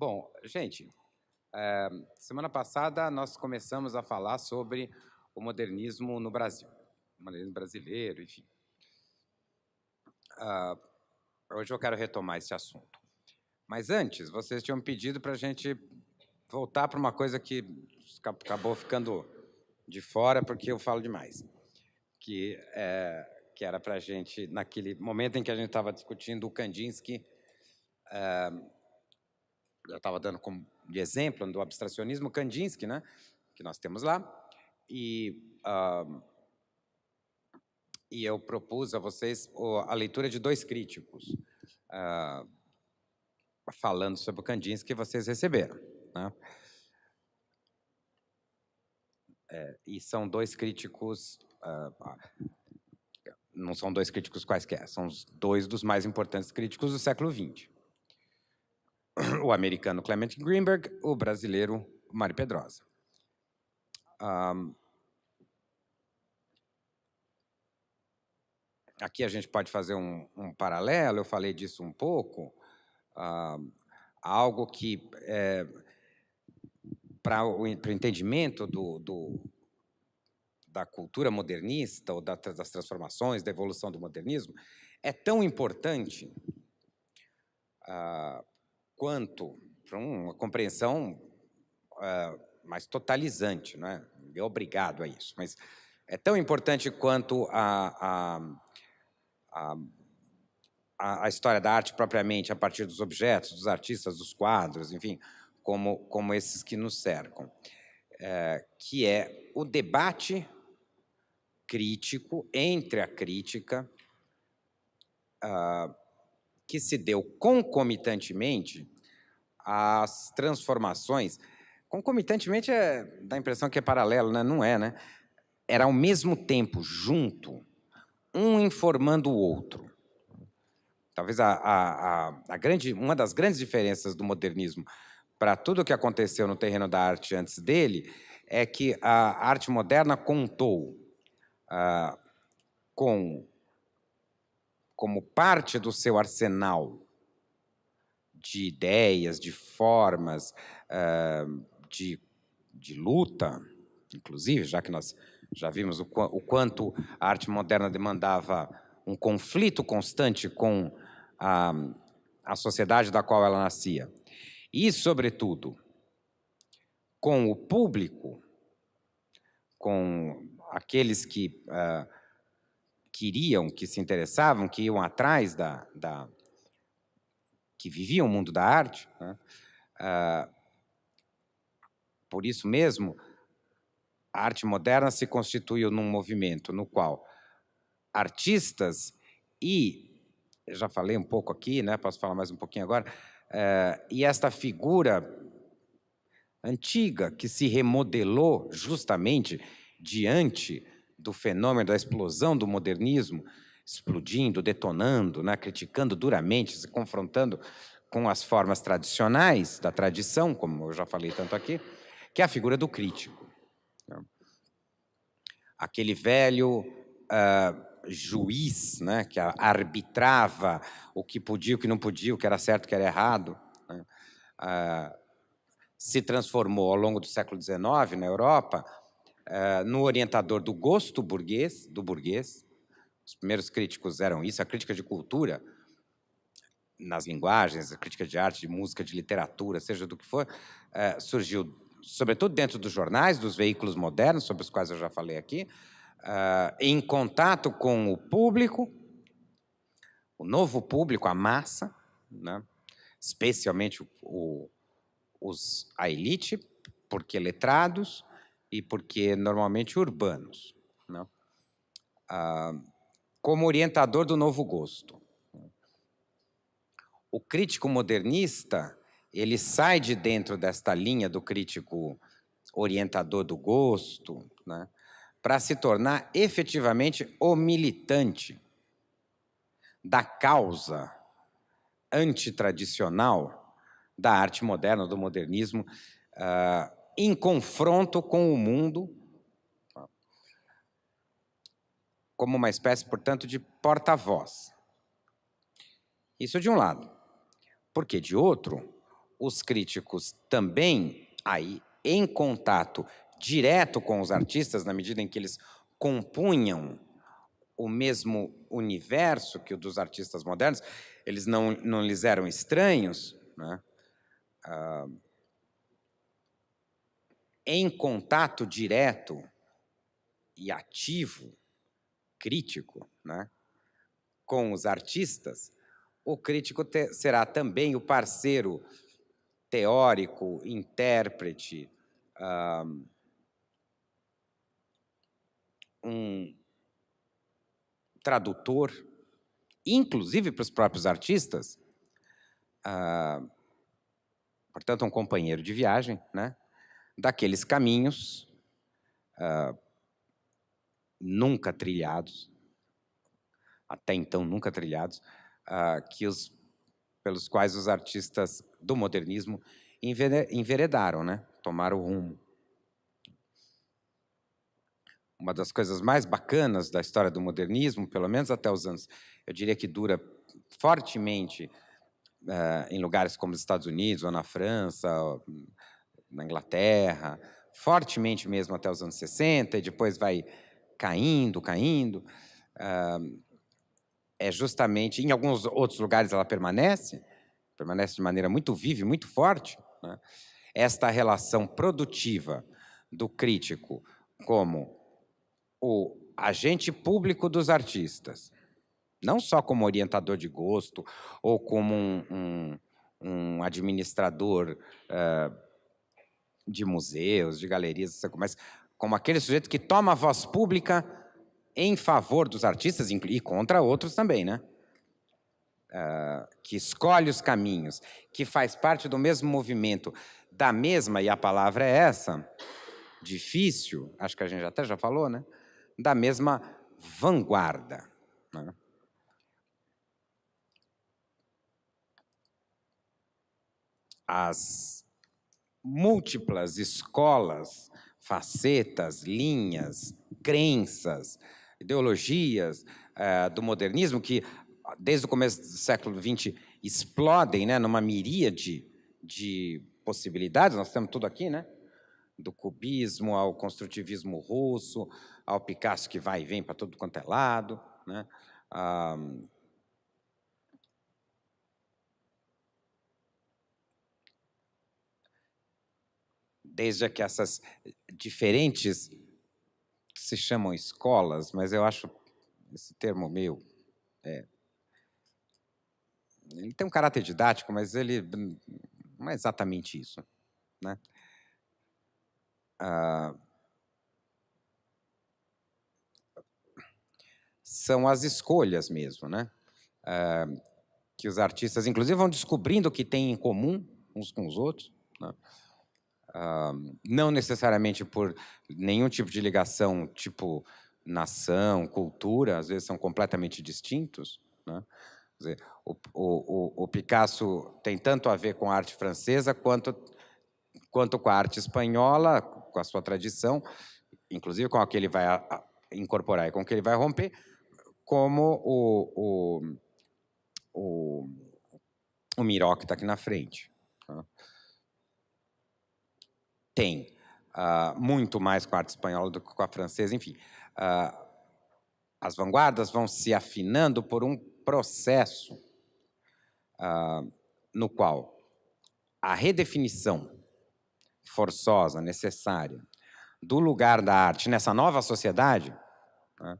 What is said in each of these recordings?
Bom, gente, semana passada nós começamos a falar sobre o modernismo no Brasil, o modernismo brasileiro, enfim. Hoje eu quero retomar esse assunto. Mas antes, vocês tinham pedido para a gente voltar para uma coisa que acabou ficando de fora porque eu falo demais, que era para a gente, naquele momento em que a gente estava discutindo o Kandinsky, eu estava dando como de exemplo do abstracionismo Kandinsky, né, que nós temos lá, e eu propus a vocês a leitura de dois críticos falando sobre o Kandinsky que vocês receberam, né? E são dois críticos, não são dois críticos quaisquer, são os dois dos mais importantes críticos do século XX. O americano Clement Greenberg, o brasileiro Mário Pedrosa. Aqui a gente pode fazer um paralelo, eu falei disso um pouco, algo que, para o entendimento da cultura modernista, ou das transformações, da evolução do modernismo, é tão importante quanto para uma compreensão mais totalizante, não é? É obrigado a isso, mas é tão importante quanto a história da arte propriamente, a partir dos objetos, dos artistas, dos quadros, enfim, como esses que nos cercam, que é o debate crítico entre a crítica que se deu concomitantemente às transformações. Concomitantemente dá a impressão que é paralelo, né? Não é, né? Era ao mesmo tempo, junto, um informando o outro. Talvez uma das grandes diferenças do modernismo para tudo o que aconteceu no terreno da arte antes dele é que a arte moderna contou como parte do seu arsenal de ideias, de formas, de luta, inclusive, já que nós já vimos o quanto a arte moderna demandava um conflito constante com a sociedade da qual ela nascia. E, sobretudo, com o público, com aqueles que queriam, que se interessavam, que iam atrás que viviam o mundo da arte, né? Por isso mesmo, a arte moderna se constituiu num movimento no qual artistas eu já falei um pouco aqui, né? Posso falar mais um pouquinho agora, e esta figura antiga que se remodelou justamente diante do fenômeno da explosão do modernismo, explodindo, detonando, né, criticando duramente, se confrontando com as formas tradicionais da tradição, como eu já falei tanto aqui, que é a figura do crítico. Aquele velho juiz, né, que arbitrava o que podia, o que não podia, o que era certo, o que era errado, né, se transformou ao longo do século XIX na Europa no orientador do gosto burguês, do burguês. Os primeiros críticos eram isso, a crítica de cultura, nas linguagens, a crítica de arte, de música, de literatura, seja do que for, surgiu, sobretudo dentro dos jornais, dos veículos modernos, sobre os quais eu já falei aqui, em contato com o público, o novo público, a massa, né? Especialmente a elite, porque letrados e porque normalmente urbanos, né? Como orientador do novo gosto. O crítico modernista, ele sai de dentro desta linha do crítico orientador do gosto, né, para se tornar efetivamente o militante da causa antitradicional da arte moderna, do modernismo, em confronto com o mundo, como uma espécie, portanto, de porta-voz. Isso de um lado. Porque, de outro, os críticos também, aí, em contato direto com os artistas, na medida em que eles compunham o mesmo universo que o dos artistas modernos, eles não lhes eram estranhos, né? Em contato direto e ativo, crítico, né, com os artistas, o crítico será também o parceiro teórico, intérprete, um tradutor, inclusive para os próprios artistas, portanto, um companheiro de viagem, né, daqueles caminhos nunca trilhados, até então nunca trilhados, pelos quais os artistas do modernismo enveredaram, né, tomaram o rumo. Uma das coisas mais bacanas da história do modernismo, pelo menos até os anos, eu diria que dura fortemente em lugares como os Estados Unidos, ou na França, ou na Inglaterra, fortemente mesmo até os anos 60, e depois vai caindo, é justamente, em alguns outros lugares ela permanece de maneira muito viva e muito forte, né? Esta relação produtiva do crítico como o agente público dos artistas, não só como orientador de gosto ou como um administrador de museus, de galerias, mas como aquele sujeito que toma a voz pública em favor dos artistas e contra outros também, né? Que escolhe os caminhos, que faz parte do mesmo movimento, da mesma, e a palavra é essa, difícil, acho que a gente até já falou, né? Da mesma vanguarda, né? As múltiplas escolas, facetas, linhas, crenças, ideologias do modernismo que, desde o começo do século XX, explodem, né, numa miríade de possibilidades. Nós temos tudo aqui, né? Do cubismo ao construtivismo russo, ao Picasso que vai e vem para todo quanto é lado, né? Desde que essas diferentes, que se chamam escolas, mas eu acho esse termo meio... ele tem um caráter didático, mas ele não é exatamente isso, né? São as escolhas mesmo, né? Que os artistas, inclusive, vão descobrindo o que têm em comum uns com os outros, né? Não necessariamente por nenhum tipo de ligação, tipo nação, cultura, às vezes são completamente distintos, né? Quer dizer, o Picasso tem tanto a ver com a arte francesa quanto com a arte espanhola, com a sua tradição, inclusive com a que ele vai incorporar e com a que ele vai romper, como o Miró que está aqui na frente. Tá? Tem muito mais com a arte espanhola do que com a francesa, enfim. As vanguardas vão se afinando por um processo no qual a redefinição forçosa, necessária, do lugar da arte nessa nova sociedade, né,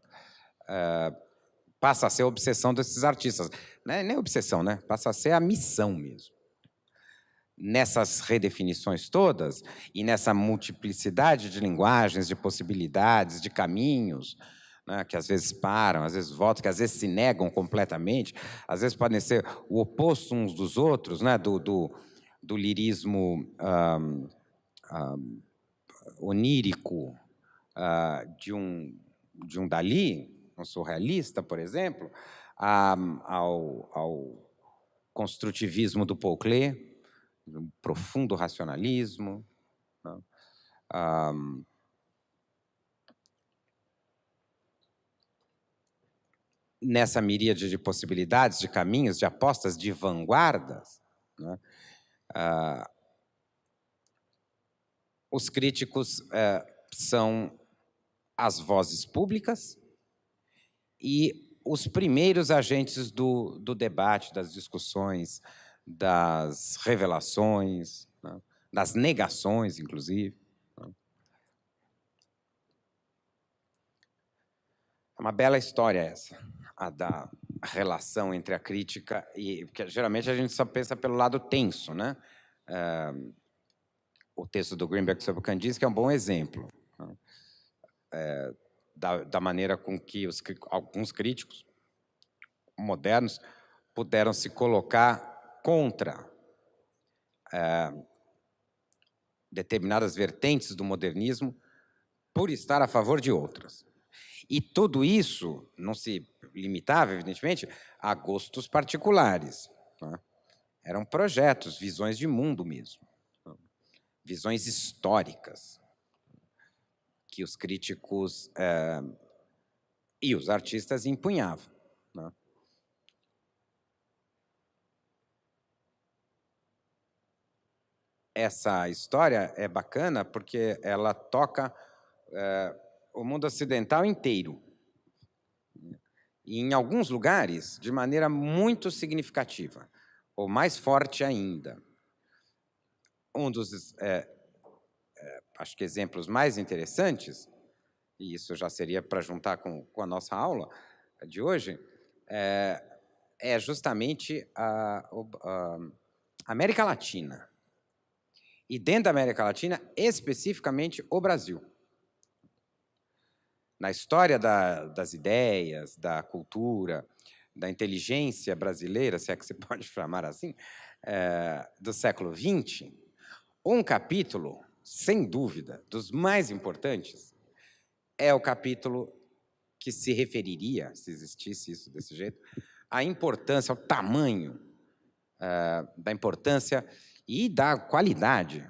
passa a ser a obsessão desses artistas. Não é nem obsessão, né? Passa a ser a missão mesmo. Nessas redefinições todas e nessa multiplicidade de linguagens, de possibilidades, de caminhos, né, que às vezes param, às vezes voltam, que às vezes se negam completamente, às vezes podem ser o oposto uns dos outros, né, do lirismo onírico de um Dalí, um surrealista, por exemplo, ao construtivismo do Paul Klee, um profundo racionalismo, né? Nessa miríade de possibilidades, de caminhos, de apostas, de vanguardas, né? Os críticos são as vozes públicas e os primeiros agentes do debate, das discussões, das revelações, né, das negações, inclusive. É uma bela história essa, a da relação entre a crítica e... Porque geralmente a gente só pensa pelo lado tenso, né? O texto do Greenberg sobre Kandinsky é um bom exemplo, né? Da maneira com que alguns críticos modernos puderam se colocar contra determinadas vertentes do modernismo por estar a favor de outras. E tudo isso não se limitava, evidentemente, a gostos particulares, né? Eram projetos, visões de mundo mesmo, né? Visões históricas que os críticos e os artistas empunhavam, né? Essa história é bacana porque ela toca o mundo ocidental inteiro. E, em alguns lugares, de maneira muito significativa, ou mais forte ainda. Um dos, acho que, exemplos mais interessantes, e isso já seria para juntar com a nossa aula de hoje, é justamente a América Latina. E dentro da América Latina, especificamente o Brasil. Na história das ideias, da cultura, da inteligência brasileira, se é que se pode chamar assim, do século XX, um capítulo, sem dúvida, dos mais importantes, é o capítulo que se referiria, se existisse isso desse jeito, à importância, ao tamanho da importância e da qualidade,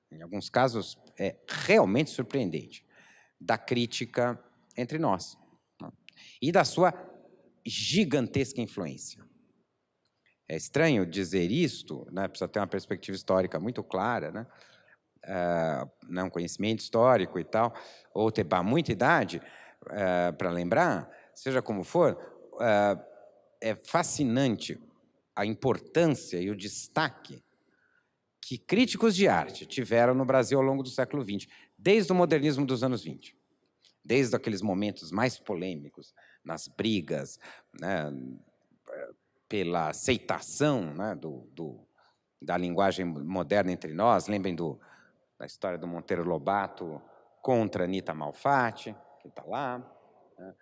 em alguns casos é realmente surpreendente, da crítica entre nós, né? E da sua gigantesca influência. É estranho dizer isto, né? Precisa ter uma perspectiva histórica muito clara, né? Um conhecimento histórico e tal, ou ter muita idade para lembrar, seja como for, é fascinante a importância e o destaque que críticos de arte tiveram no Brasil ao longo do século XX, desde o modernismo dos anos 20. Desde aqueles momentos mais polêmicos, nas brigas, né, pela aceitação, né, da linguagem moderna entre nós. Lembrem da história do Monteiro Lobato contra Anita Malfatti, que está lá, né?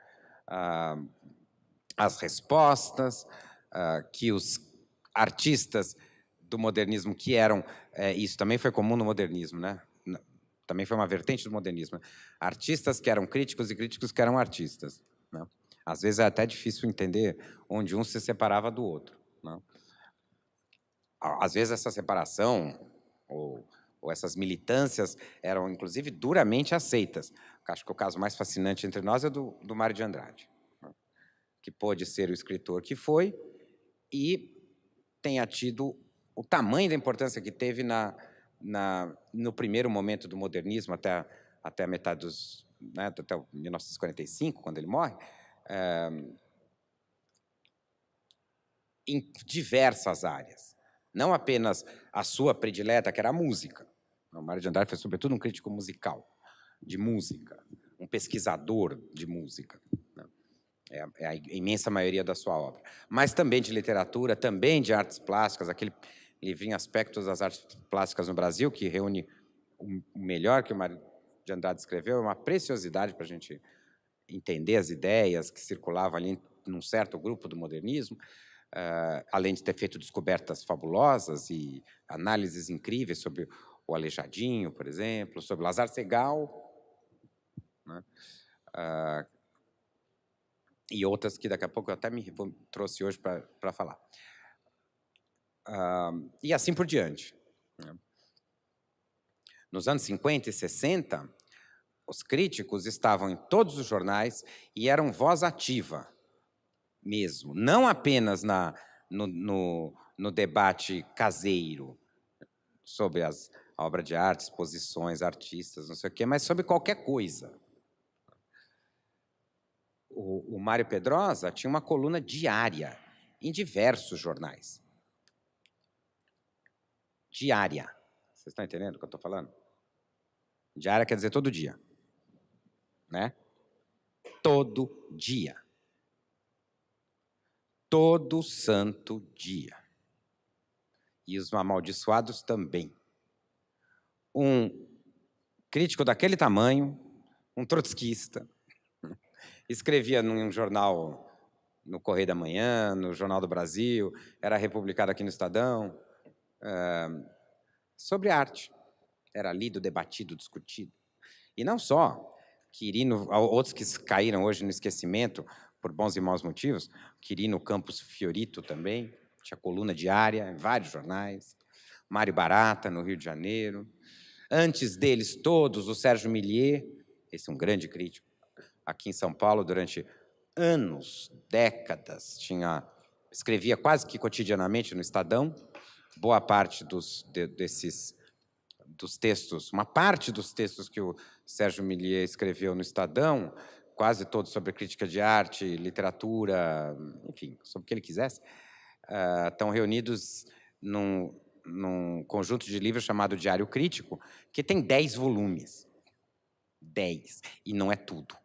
As respostas que os artistas do modernismo, que eram... isso também foi comum no modernismo, né? Também foi uma vertente do modernismo. Artistas que eram críticos e críticos que eram artistas, né? Às vezes é até difícil entender onde um se separava do outro, né? Às vezes essa separação ou essas militâncias eram, inclusive, duramente aceitas. Acho que o caso mais fascinante entre nós é do Mário de Andrade, né? Que pôde ser o escritor que foi e tenha tido o tamanho da importância que teve no primeiro momento do modernismo, até a metade né, até 1945, quando ele morre, em diversas áreas. Não apenas a sua predileta, que era a música. O Mário de Andrade foi, sobretudo, um crítico musical, de música, um pesquisador de música, né? É a imensa maioria da sua obra. Mas também de literatura, também de artes plásticas, aquele livrinho Aspectos das Artes Plásticas no Brasil, que reúne o melhor que o Mário de Andrade escreveu, é uma preciosidade para a gente entender as ideias que circulavam ali num certo grupo do modernismo, além de ter feito descobertas fabulosas e análises incríveis sobre o Aleijadinho, por exemplo, sobre Lazar Segal, né? E outras que daqui a pouco eu até me trouxe hoje para falar. E assim por diante, né? Nos anos 50 e 60, os críticos estavam em todos os jornais e eram voz ativa mesmo, não apenas no debate caseiro, sobre a obra de arte, exposições, artistas, não sei o quê, mas sobre qualquer coisa. O Mário Pedrosa tinha uma coluna diária em diversos jornais. Diária. Vocês estão entendendo o que eu estou falando? Diária quer dizer todo dia. Né? Todo dia. Todo santo dia. E os amaldiçoados também. Um crítico daquele tamanho, um trotskista, escrevia num jornal, no Correio da Manhã, no Jornal do Brasil, era republicado aqui no Estadão, sobre arte. Era lido, debatido, discutido. E não só Quirino, outros que caíram hoje no esquecimento por bons e maus motivos, Quirino Campos Fiorito também, tinha coluna diária em vários jornais, Mário Barata, no Rio de Janeiro. Antes deles todos, o Sérgio Millier, esse é um grande crítico, aqui em São Paulo, durante anos, décadas, escrevia quase que cotidianamente no Estadão, boa parte dos textos, uma parte dos textos que o Sérgio Millier escreveu no Estadão, quase todos sobre crítica de arte, literatura, enfim, sobre o que ele quisesse, estão reunidos num conjunto de livros chamado Diário Crítico, que tem 10 volumes. 10. E não é tudo.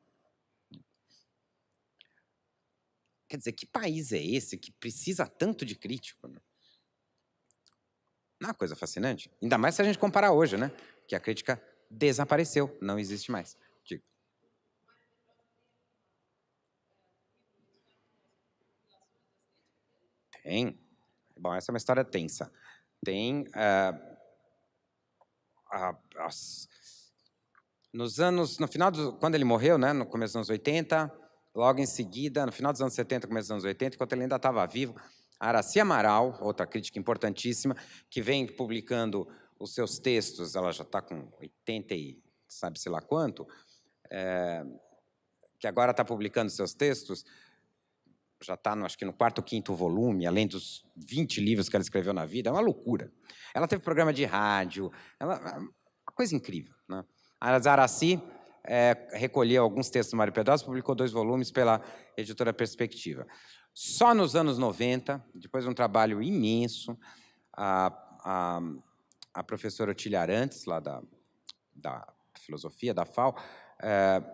Quer dizer, que país é esse que precisa tanto de crítico? Né? Não é uma coisa fascinante? Ainda mais se a gente comparar hoje, né? Que a crítica desapareceu, não existe mais. Digo. Tem. Bom, essa é uma história tensa. Tem no final quando ele morreu, né, no começo dos anos 80, logo em seguida, no final dos anos 70, começo dos anos 80, enquanto ele ainda estava vivo, a Aracy Amaral, outra crítica importantíssima, que vem publicando os seus textos, ela já está com 80 e sabe-se lá quanto, que agora está publicando seus textos, já está, acho que no 4º ou 5º volume, além dos 20 livros que ela escreveu na vida, é uma loucura. Ela teve programa de rádio, uma coisa incrível. Né? A Aracy recolheu alguns textos do Mário Pedrosa, publicou 2 volumes pela editora Perspectiva. Só nos anos 90, depois de um trabalho imenso, a professora Otília Arantes, lá da filosofia, da FAO,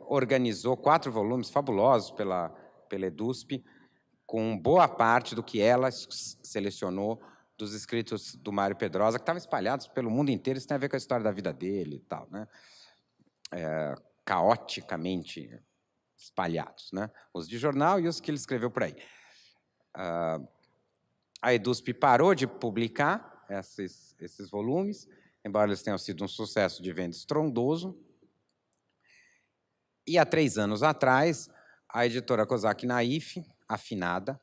organizou 4 volumes fabulosos pela EDUSP, com boa parte do que ela selecionou dos escritos do Mário Pedrosa, que estavam espalhados pelo mundo inteiro. Isso tem a ver com a história da vida dele e tal, né? Caoticamente espalhados, né? Os de jornal e os que ele escreveu por aí. A EDUSP parou de publicar esses volumes, embora eles tenham sido um sucesso de venda estrondoso. E há 3 anos atrás, a editora Kozak Naif, afinada,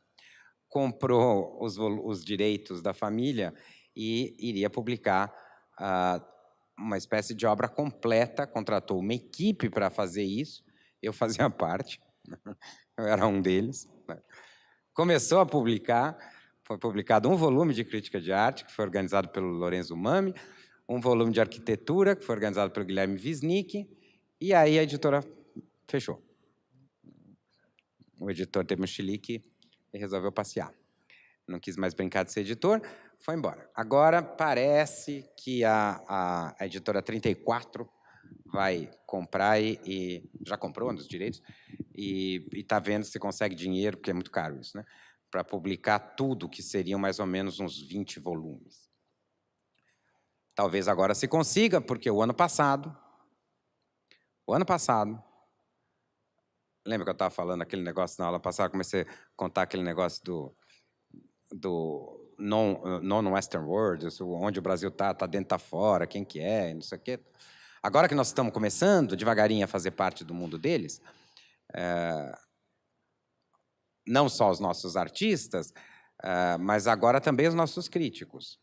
comprou os direitos da família e iria publicar uma espécie de obra completa, contratou uma equipe para fazer isso, eu fazia parte, eu era um deles. Né? Começou a publicar, foi publicado um volume de crítica de arte, que foi organizado pelo Lorenzo Mami, um volume de arquitetura, que foi organizado pelo Guilherme Wisnik, e aí a editora fechou. O editor teve um chilique e resolveu passear. Não quis mais brincar de ser editor, foi embora. Agora parece que a editora 34 vai comprar e já comprou um dos direitos e está vendo se consegue dinheiro, porque é muito caro isso, né? Para publicar tudo, que seriam mais ou menos uns 20 volumes. Talvez agora se consiga, porque o ano passado, lembra que eu estava falando aquele negócio na aula passada, comecei a contar aquele negócio do non-Western world, onde o Brasil está dentro, está fora, quem que é, não sei o quê. Agora que nós estamos começando, devagarinho, a fazer parte do mundo deles, não só os nossos artistas, mas agora também os nossos críticos.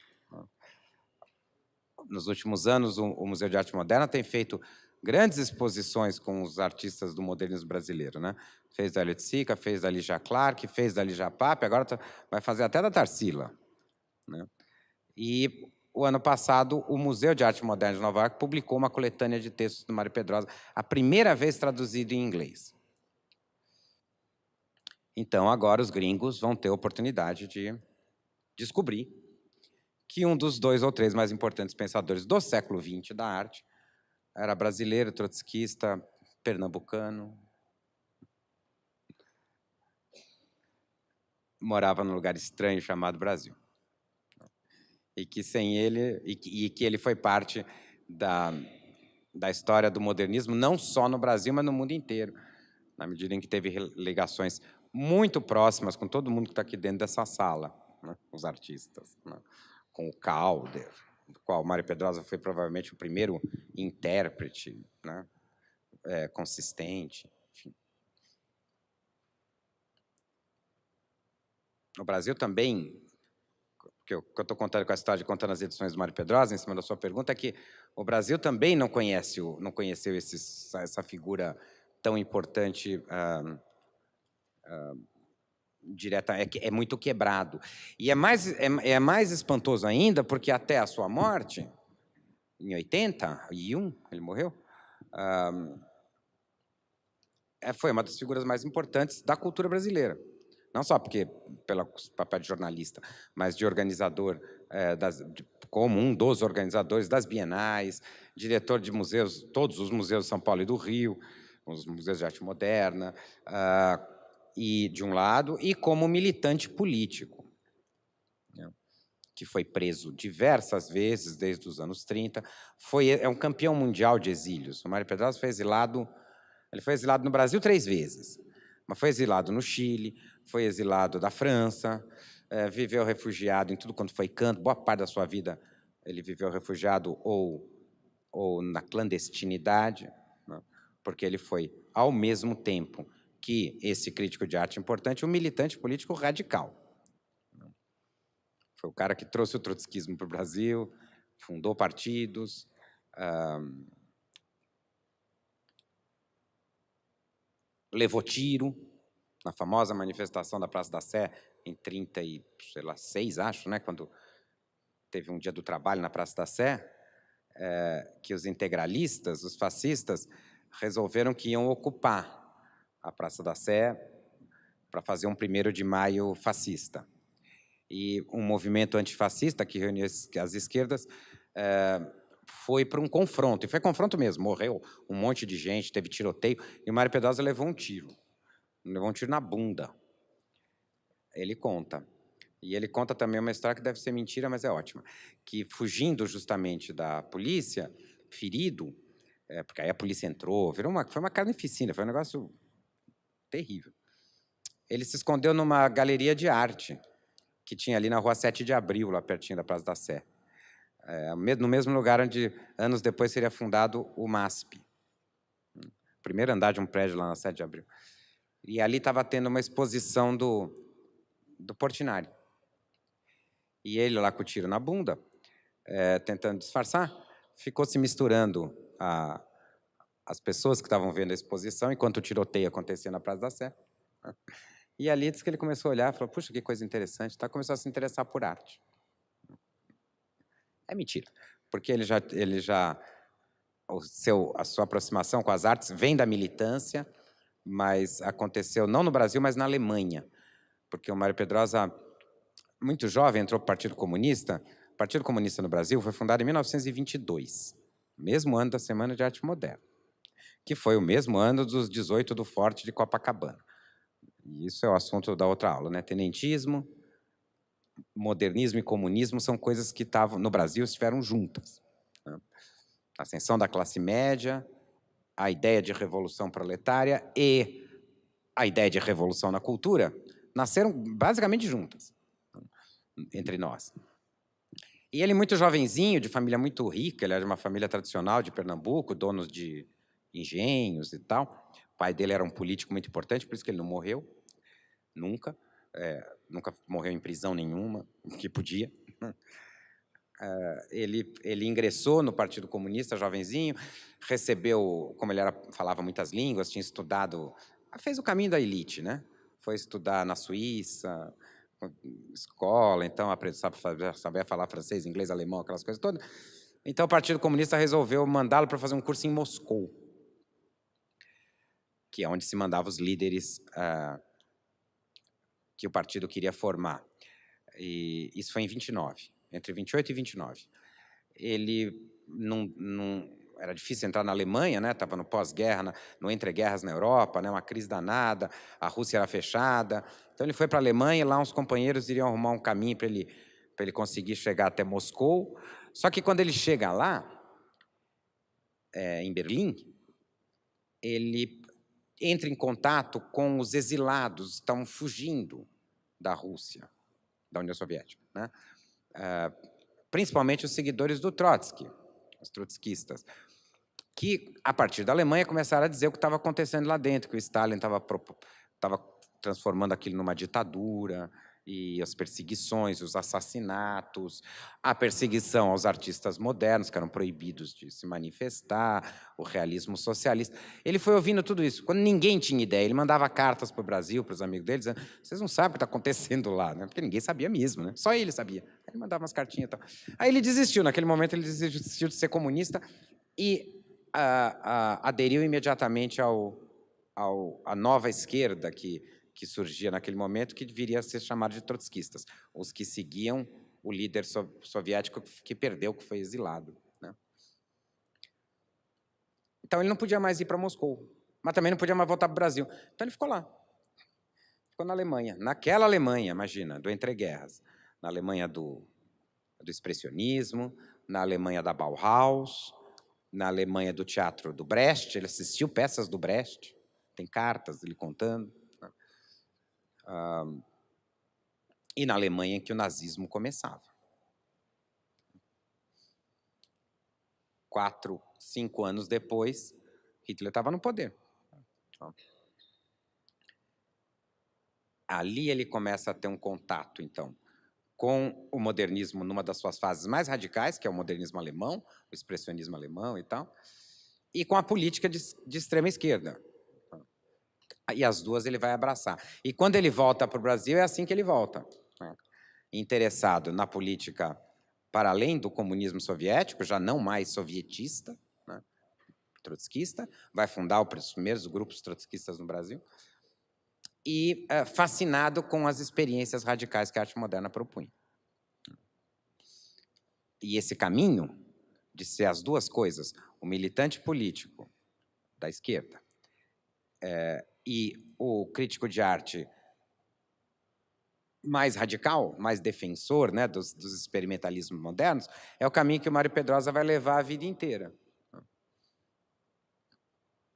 Nos últimos anos, o Museu de Arte Moderna tem feito grandes exposições com os artistas do modernismo brasileiro, né? Fez da Elliot Sica, fez da Lígia Clark, fez da Lígia Pape, agora vai fazer até da Tarsila. Né? E o ano passado, o Museu de Arte Moderna de Nova York publicou uma coletânea de textos do Mário Pedrosa, a primeira vez traduzido em inglês. Então, agora os gringos vão ter a oportunidade de descobrir que um dos 2 ou 3 mais importantes pensadores do século XX da arte era brasileiro, trotskista, pernambucano, morava num lugar estranho chamado Brasil. E que sem ele, e que ele foi parte da história do modernismo, não só no Brasil, mas no mundo inteiro, na medida em que teve ligações muito próximas com todo mundo que está aqui dentro dessa sala, né? Os artistas, né? Com o Calder, do qual Mário Pedrosa foi provavelmente o primeiro intérprete, né? Consistente, enfim. No Brasil também, que eu estou contando com a história de contando as edições do Mário Pedrosa, em cima da sua pergunta, é que o Brasil também não conheceu essa figura tão importante direta, é muito quebrado. E é mais espantoso ainda, porque até a sua morte, em 81, ele morreu, foi uma das figuras mais importantes da cultura brasileira. Não só porque pelo papel de jornalista, mas de organizador, como um dos organizadores das bienais, diretor de museus, todos os museus de São Paulo e do Rio, os museus de arte moderna, e de um lado, e como militante político, né, que foi preso diversas vezes desde os anos 30, é um campeão mundial de exílios. O Mário Pedrosa foi exilado, ele foi exilado no Brasil 3 vezes, mas foi exilado no Chile, foi exilado da França, viveu refugiado em tudo quanto foi canto, boa parte da sua vida ele viveu refugiado ou na clandestinidade, né, porque ele foi, ao mesmo tempo que esse crítico de arte importante, um militante político radical. Foi o cara que trouxe o trotskismo para o Brasil, fundou partidos, levou tiro na famosa manifestação da Praça da Sé, em 36, acho, né, quando teve um dia do trabalho na Praça da Sé, que os integralistas, os fascistas, resolveram que iam ocupar a Praça da Sé para fazer um 1º de maio fascista. E um movimento antifascista que reunia as esquerdas foi para um confronto, e foi confronto mesmo, morreu um monte de gente, teve tiroteio, e o Mário Pedrosa levou um tiro na bunda. Ele conta. E ele conta também uma história que deve ser mentira, mas é ótima, que fugindo justamente da polícia, ferido, porque aí a polícia entrou, foi uma carnificina, foi um negócio terrível. Ele se escondeu numa galeria de arte que tinha ali na rua 7 de Abril, lá pertinho da Praça da Sé. No mesmo lugar onde, anos depois, seria fundado o MASP. O primeiro andar de um prédio lá na 7 de Abril. E ali estava tendo uma exposição do Portinari. E ele, lá com o tiro na bunda, tentando disfarçar, ficou se misturando as pessoas que estavam vendo a exposição, enquanto o tiroteio acontecia na Praça da Sé. E ali diz que ele começou a olhar e falou, puxa, que coisa interessante, tá? Começou a se interessar por arte. É mentira, porque ele já a sua aproximação com as artes vem da militância, mas aconteceu não no Brasil, mas na Alemanha, porque o Mário Pedrosa, muito jovem, entrou para o Partido Comunista. O Partido Comunista no Brasil foi fundado em 1922, mesmo ano da Semana de Arte Moderna, que foi o mesmo ano dos 18 do Forte de Copacabana. E isso é o assunto da outra aula, né? Tenentismo, modernismo e comunismo são coisas que no Brasil estiveram juntas, né? A ascensão da classe média, a ideia de revolução proletária e a ideia de revolução na cultura nasceram basicamente juntas entre nós. E ele, muito jovenzinho, de família muito rica, ele era de uma família tradicional de Pernambuco, donos de engenhos e tal. O pai dele era um político muito importante, por isso que ele não morreu, nunca. Nunca morreu em prisão nenhuma, que podia. Ele ingressou no Partido Comunista, jovenzinho, recebeu, como ele falava muitas línguas, tinha estudado, fez o caminho da elite, né? Foi estudar na Suíça, escola, então sabia falar francês, inglês, alemão, aquelas coisas todas. Então o Partido Comunista resolveu mandá-lo para fazer um curso em Moscou, que é onde se mandava os líderes que o partido queria formar. E isso foi em 29, entre 28 e 29. Ele era difícil entrar na Alemanha, né? Estava no pós-guerra, no entre-guerras na Europa, né? Uma crise danada, a Rússia era fechada. Então ele foi para a Alemanha, e lá uns companheiros iriam arrumar um caminho para ele conseguir chegar até Moscou. Só que quando ele chega lá, em Berlim, ele entra em contato com os exilados que estavam fugindo da Rússia, da União Soviética, né? Principalmente os seguidores do Trotsky, os trotskistas, que, a partir da Alemanha, começaram a dizer o que estava acontecendo lá dentro, que o Stalin estava transformando aquilo numa ditadura, e as perseguições, os assassinatos, a perseguição aos artistas modernos, que eram proibidos de se manifestar, o realismo socialista. Ele foi ouvindo tudo isso. Quando ninguém tinha ideia, ele mandava cartas para o Brasil, para os amigos dele, dizendo: vocês não sabem o que está acontecendo lá, né? Porque ninguém sabia mesmo, né? Só ele sabia. Ele mandava umas cartinhas e tal. Aí ele desistiu, naquele momento ele desistiu de ser comunista e aderiu imediatamente à nova esquerda que surgia naquele momento, que viria a ser chamado de trotskistas, os que seguiam o líder soviético que perdeu, que foi exilado, né? Então ele não podia mais ir para Moscou, mas também não podia mais voltar para o Brasil. Então ele ficou lá, ficou na Alemanha, naquela Alemanha, imagina, do entreguerras, na Alemanha do expressionismo, na Alemanha da Bauhaus, na Alemanha do teatro do Brecht. Ele assistiu peças do Brecht, tem cartas dele contando. E na Alemanha em que o nazismo começava. 4, 5 anos depois, Hitler estava no poder. Ali ele começa a ter um contato, então, com o modernismo numa das suas fases mais radicais, que é o modernismo alemão, o expressionismo alemão e tal, e com a política de extrema esquerda. E as duas ele vai abraçar. E quando ele volta para o Brasil, é assim que ele volta, né? Interessado na política para além do comunismo soviético, já não mais sovietista, né? Trotskista, vai fundar os primeiros grupos trotskistas no Brasil, e fascinado com as experiências radicais que a arte moderna propunha. E esse caminho de ser as duas coisas, o militante político da esquerda e o crítico de arte mais radical, mais defensor, né, dos experimentalismos modernos, é o caminho que o Mário Pedrosa vai levar a vida inteira.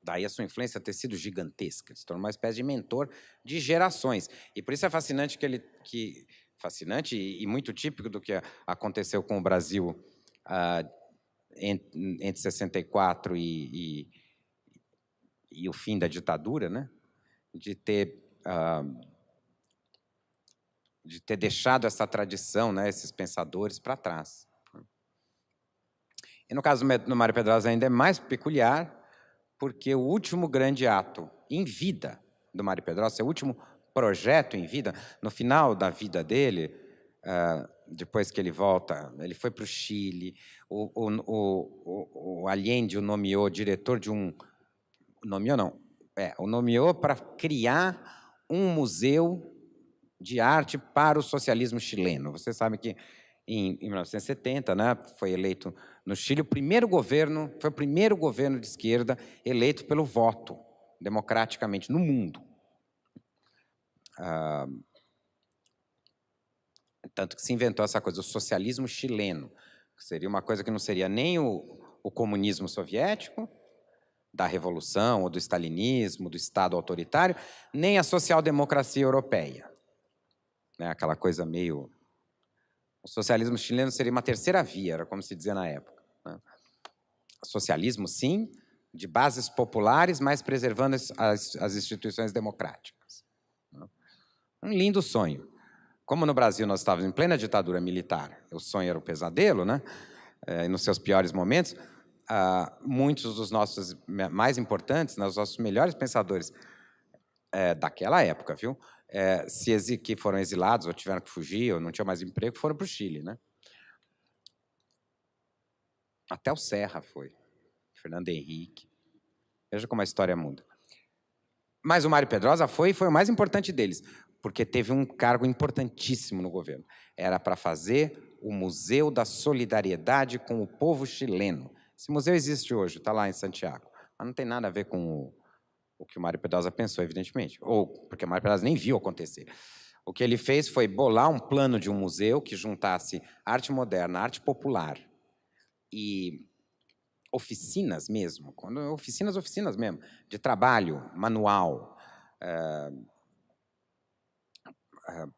Daí a sua influência ter sido gigantesca, se tornou uma espécie de mentor de gerações. E por isso é fascinante fascinante e muito típico do que aconteceu com o Brasil entre 64 e o fim da ditadura, né? De ter deixado essa tradição, né, esses pensadores para trás. E no caso do Mário Pedrosa ainda é mais peculiar, porque o último grande ato em vida do Mário Pedrosa, seu último projeto em vida, no final da vida dele, depois que ele volta, ele foi para o Chile, o Allende o nomeou diretor de um... o nomeou para criar um museu de arte para o socialismo chileno. Você sabe que em 1970, né, foi eleito no Chile foi o primeiro governo de esquerda eleito pelo voto, democraticamente, no mundo. Tanto que se inventou essa coisa, o socialismo chileno, que seria uma coisa que não seria nem o comunismo soviético, da revolução, ou do stalinismo, do Estado autoritário, nem a social-democracia europeia. Né, aquela coisa meio... O socialismo chileno seria uma terceira via, era como se dizia na época, né? Socialismo, sim, de bases populares, mas preservando as instituições democráticas. Um lindo sonho. Como no Brasil nós estávamos em plena ditadura militar, o sonho era um pesadelo, né? Nos seus piores momentos, muitos dos nossos mais importantes, os nossos melhores pensadores daquela época, viu? que foram exilados ou tiveram que fugir ou não tinham mais emprego, foram para o Chile, né? Até o Serra foi, Fernando Henrique. Veja como a história muda. Mas o Mário Pedrosa foi o mais importante deles, porque teve um cargo importantíssimo no governo. Era para fazer o Museu da Solidariedade com o Povo Chileno. Esse museu existe hoje, está lá em Santiago, mas não tem nada a ver com o que o Mário Pedrosa pensou, evidentemente, ou porque o Mário Pedrosa nem viu acontecer. O que ele fez foi bolar um plano de um museu que juntasse arte moderna, arte popular e oficinas mesmo, oficinas mesmo, de trabalho manual,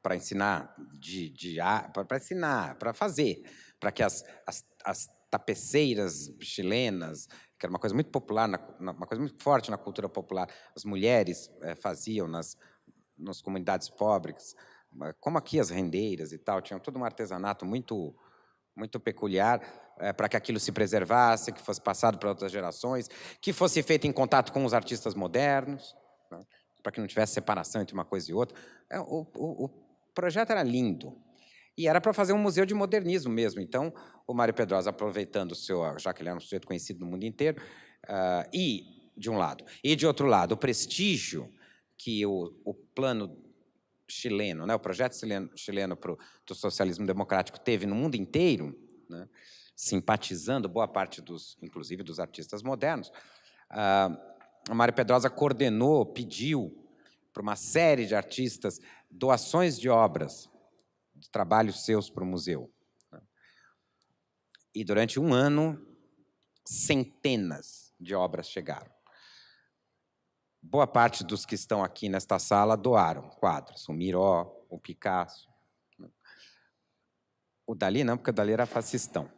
para ensinar, para ensinar, para fazer, para que as tapeceiras chilenas, que era uma coisa muito popular, uma coisa muito forte na cultura popular, as mulheres faziam nas comunidades pobres, como aqui as rendeiras e tal, tinham todo um artesanato muito peculiar, para que aquilo se preservasse, que fosse passado para outras gerações, que fosse feito em contato com os artistas modernos, né, para que não tivesse separação entre uma coisa e outra. O projeto era lindo. E era para fazer um museu de modernismo mesmo. Então, o Mário Pedrosa, aproveitando já que ele era um sujeito conhecido no mundo inteiro, de um lado, e de outro lado, o prestígio que o plano chileno, né, o projeto chileno do socialismo democrático teve no mundo inteiro, né, simpatizando boa parte inclusive dos artistas modernos, o Mário Pedrosa coordenou, pediu para uma série de artistas doações de obras, de trabalhos seus para o museu. E durante um ano, centenas de obras chegaram. Boa parte dos que estão aqui nesta sala doaram quadros. O Miró, o Picasso. O Dalí não, porque o Dalí era fascistão.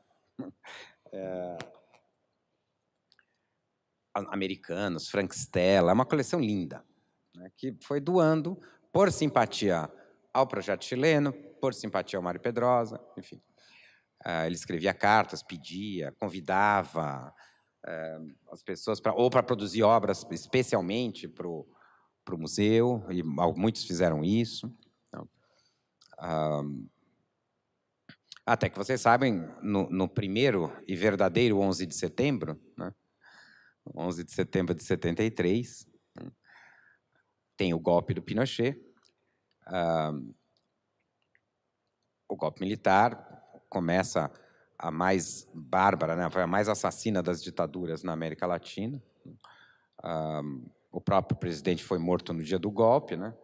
Americanos, Frank Stella, é uma coleção linda, né, que foi doando por simpatia ao projeto chileno, por simpatia ao Mário Pedrosa, enfim. Ele escrevia cartas, pedia, convidava as pessoas para produzir obras especialmente para o museu, e muitos fizeram isso. Então, até que vocês sabem, no primeiro e verdadeiro 11 de setembro, né, 11 de setembro de 73, tem o golpe do Pinochet, o golpe militar começa a mais bárbara, né, foi a mais assassina das ditaduras na América Latina. O próprio presidente foi morto no dia do golpe, né?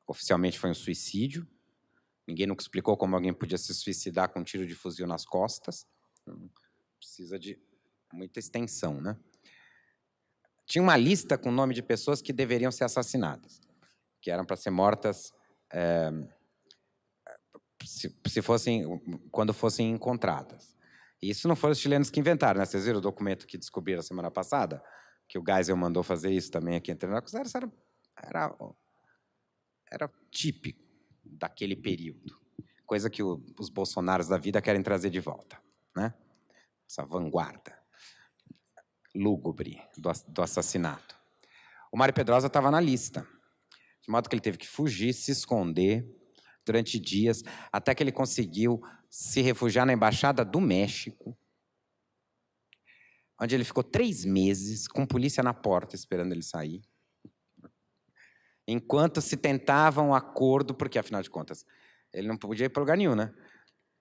Oficialmente foi um suicídio. Ninguém nunca explicou como alguém podia se suicidar com um tiro de fuzil nas costas. Precisa de muita extensão, né? Tinha uma lista com o nome de pessoas que deveriam ser assassinadas, que eram para ser mortas quando fossem encontradas. E isso não foram os chilenos que inventaram, né? Vocês viram o documento que descobriram a semana passada? Que o Geisel mandou fazer isso também aqui entre nós. Era típico daquele período. Coisa que os bolsonaros da vida querem trazer de volta, né? Essa vanguarda lúgubre do assassinato. O Mário Pedrosa estava na lista, de modo que ele teve que fugir, se esconder durante dias, até que ele conseguiu se refugiar na Embaixada do México, onde ele ficou 3 meses com polícia na porta esperando ele sair, enquanto se tentava um acordo, porque, afinal de contas, ele não podia ir para lugar nenhum, né?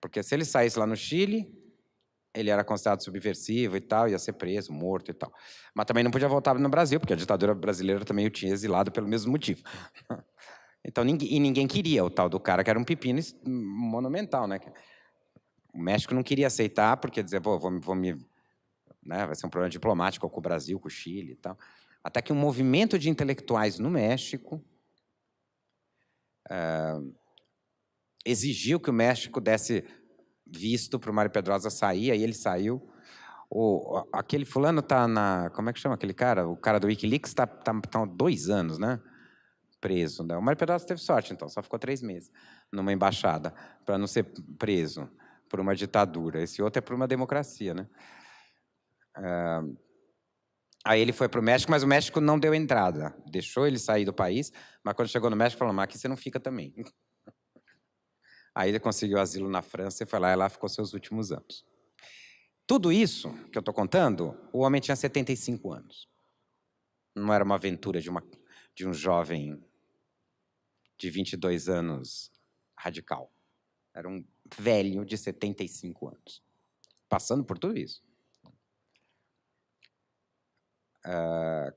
Porque se ele saísse lá no Chile, ele era considerado subversivo e tal, ia ser preso, morto e tal. Mas também não podia voltar no Brasil, porque a ditadura brasileira também o tinha exilado pelo mesmo motivo. Então, ninguém queria o tal do cara, que era um pepino monumental, né? O México não queria aceitar, porque dizer, pô, né, vai ser um problema diplomático com o Brasil, com o Chile e tal. Até que um movimento de intelectuais no México exigiu que o México desse visto para o Mário Pedrosa sair, aí ele saiu. Aquele fulano está na... Como é que chama aquele cara? O cara do Wikileaks está há 2 anos, né? Preso. Né? O Mário Pedrosa teve sorte, então, só ficou 3 meses numa embaixada, para não ser preso por uma ditadura. Esse outro é por uma democracia, né? Aí ele foi para o México, mas o México não deu entrada. Deixou ele sair do país, mas quando chegou no México, falou, mas aqui você não fica também. Aí ele conseguiu asilo na França e foi lá, e lá ficou seus últimos anos. Tudo isso que eu estou contando, o homem tinha 75 anos. Não era uma aventura de um jovem de 22 anos radical. Era um velho de 75 anos, passando por tudo isso.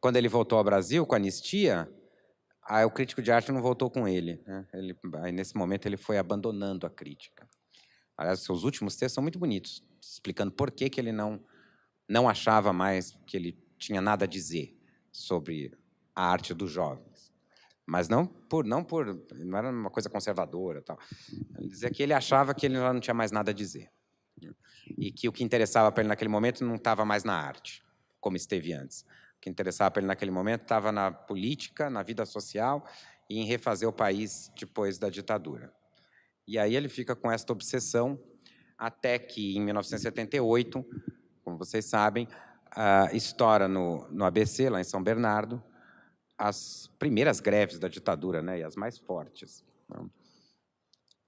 Quando ele voltou ao Brasil com a anistia, aí o crítico de arte não voltou com ele, né? Aí, nesse momento, ele foi abandonando a crítica. Aliás, seus últimos textos são muito bonitos, explicando por que ele não achava mais que ele tinha nada a dizer sobre a arte dos jovens. Mas não era uma coisa conservadora. Tal. Ele dizia que ele achava que ele já não tinha mais nada a dizer. E que o que interessava para ele naquele momento não estava mais na arte, como esteve antes. O que interessava para ele naquele momento estava na política, na vida social e em refazer o país depois da ditadura. E aí ele fica com esta obsessão até que, em 1978, como vocês sabem, estoura no ABC, lá em São Bernardo, as primeiras greves da ditadura, né, e as mais fortes.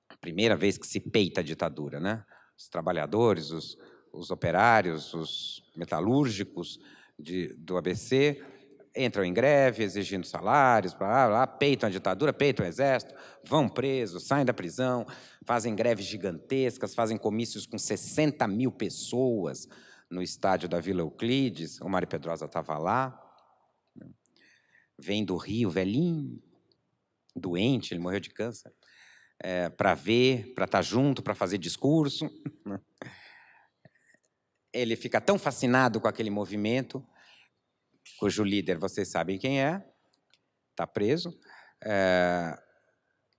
A primeira vez que se peita a ditadura, né? Os trabalhadores, os operários, os metalúrgicos do ABC entram em greve, exigindo salários, peitam a ditadura, peitam o exército, vão presos, saem da prisão, fazem greves gigantescas, fazem comícios com 60 mil pessoas no estádio da Vila Euclides. O Mário Pedrosa estava lá, vem do Rio, velhinho, doente, ele morreu de câncer, para ver, para estar junto, para fazer discurso. Ele fica tão fascinado com aquele movimento, cujo líder, vocês sabem quem é, está preso,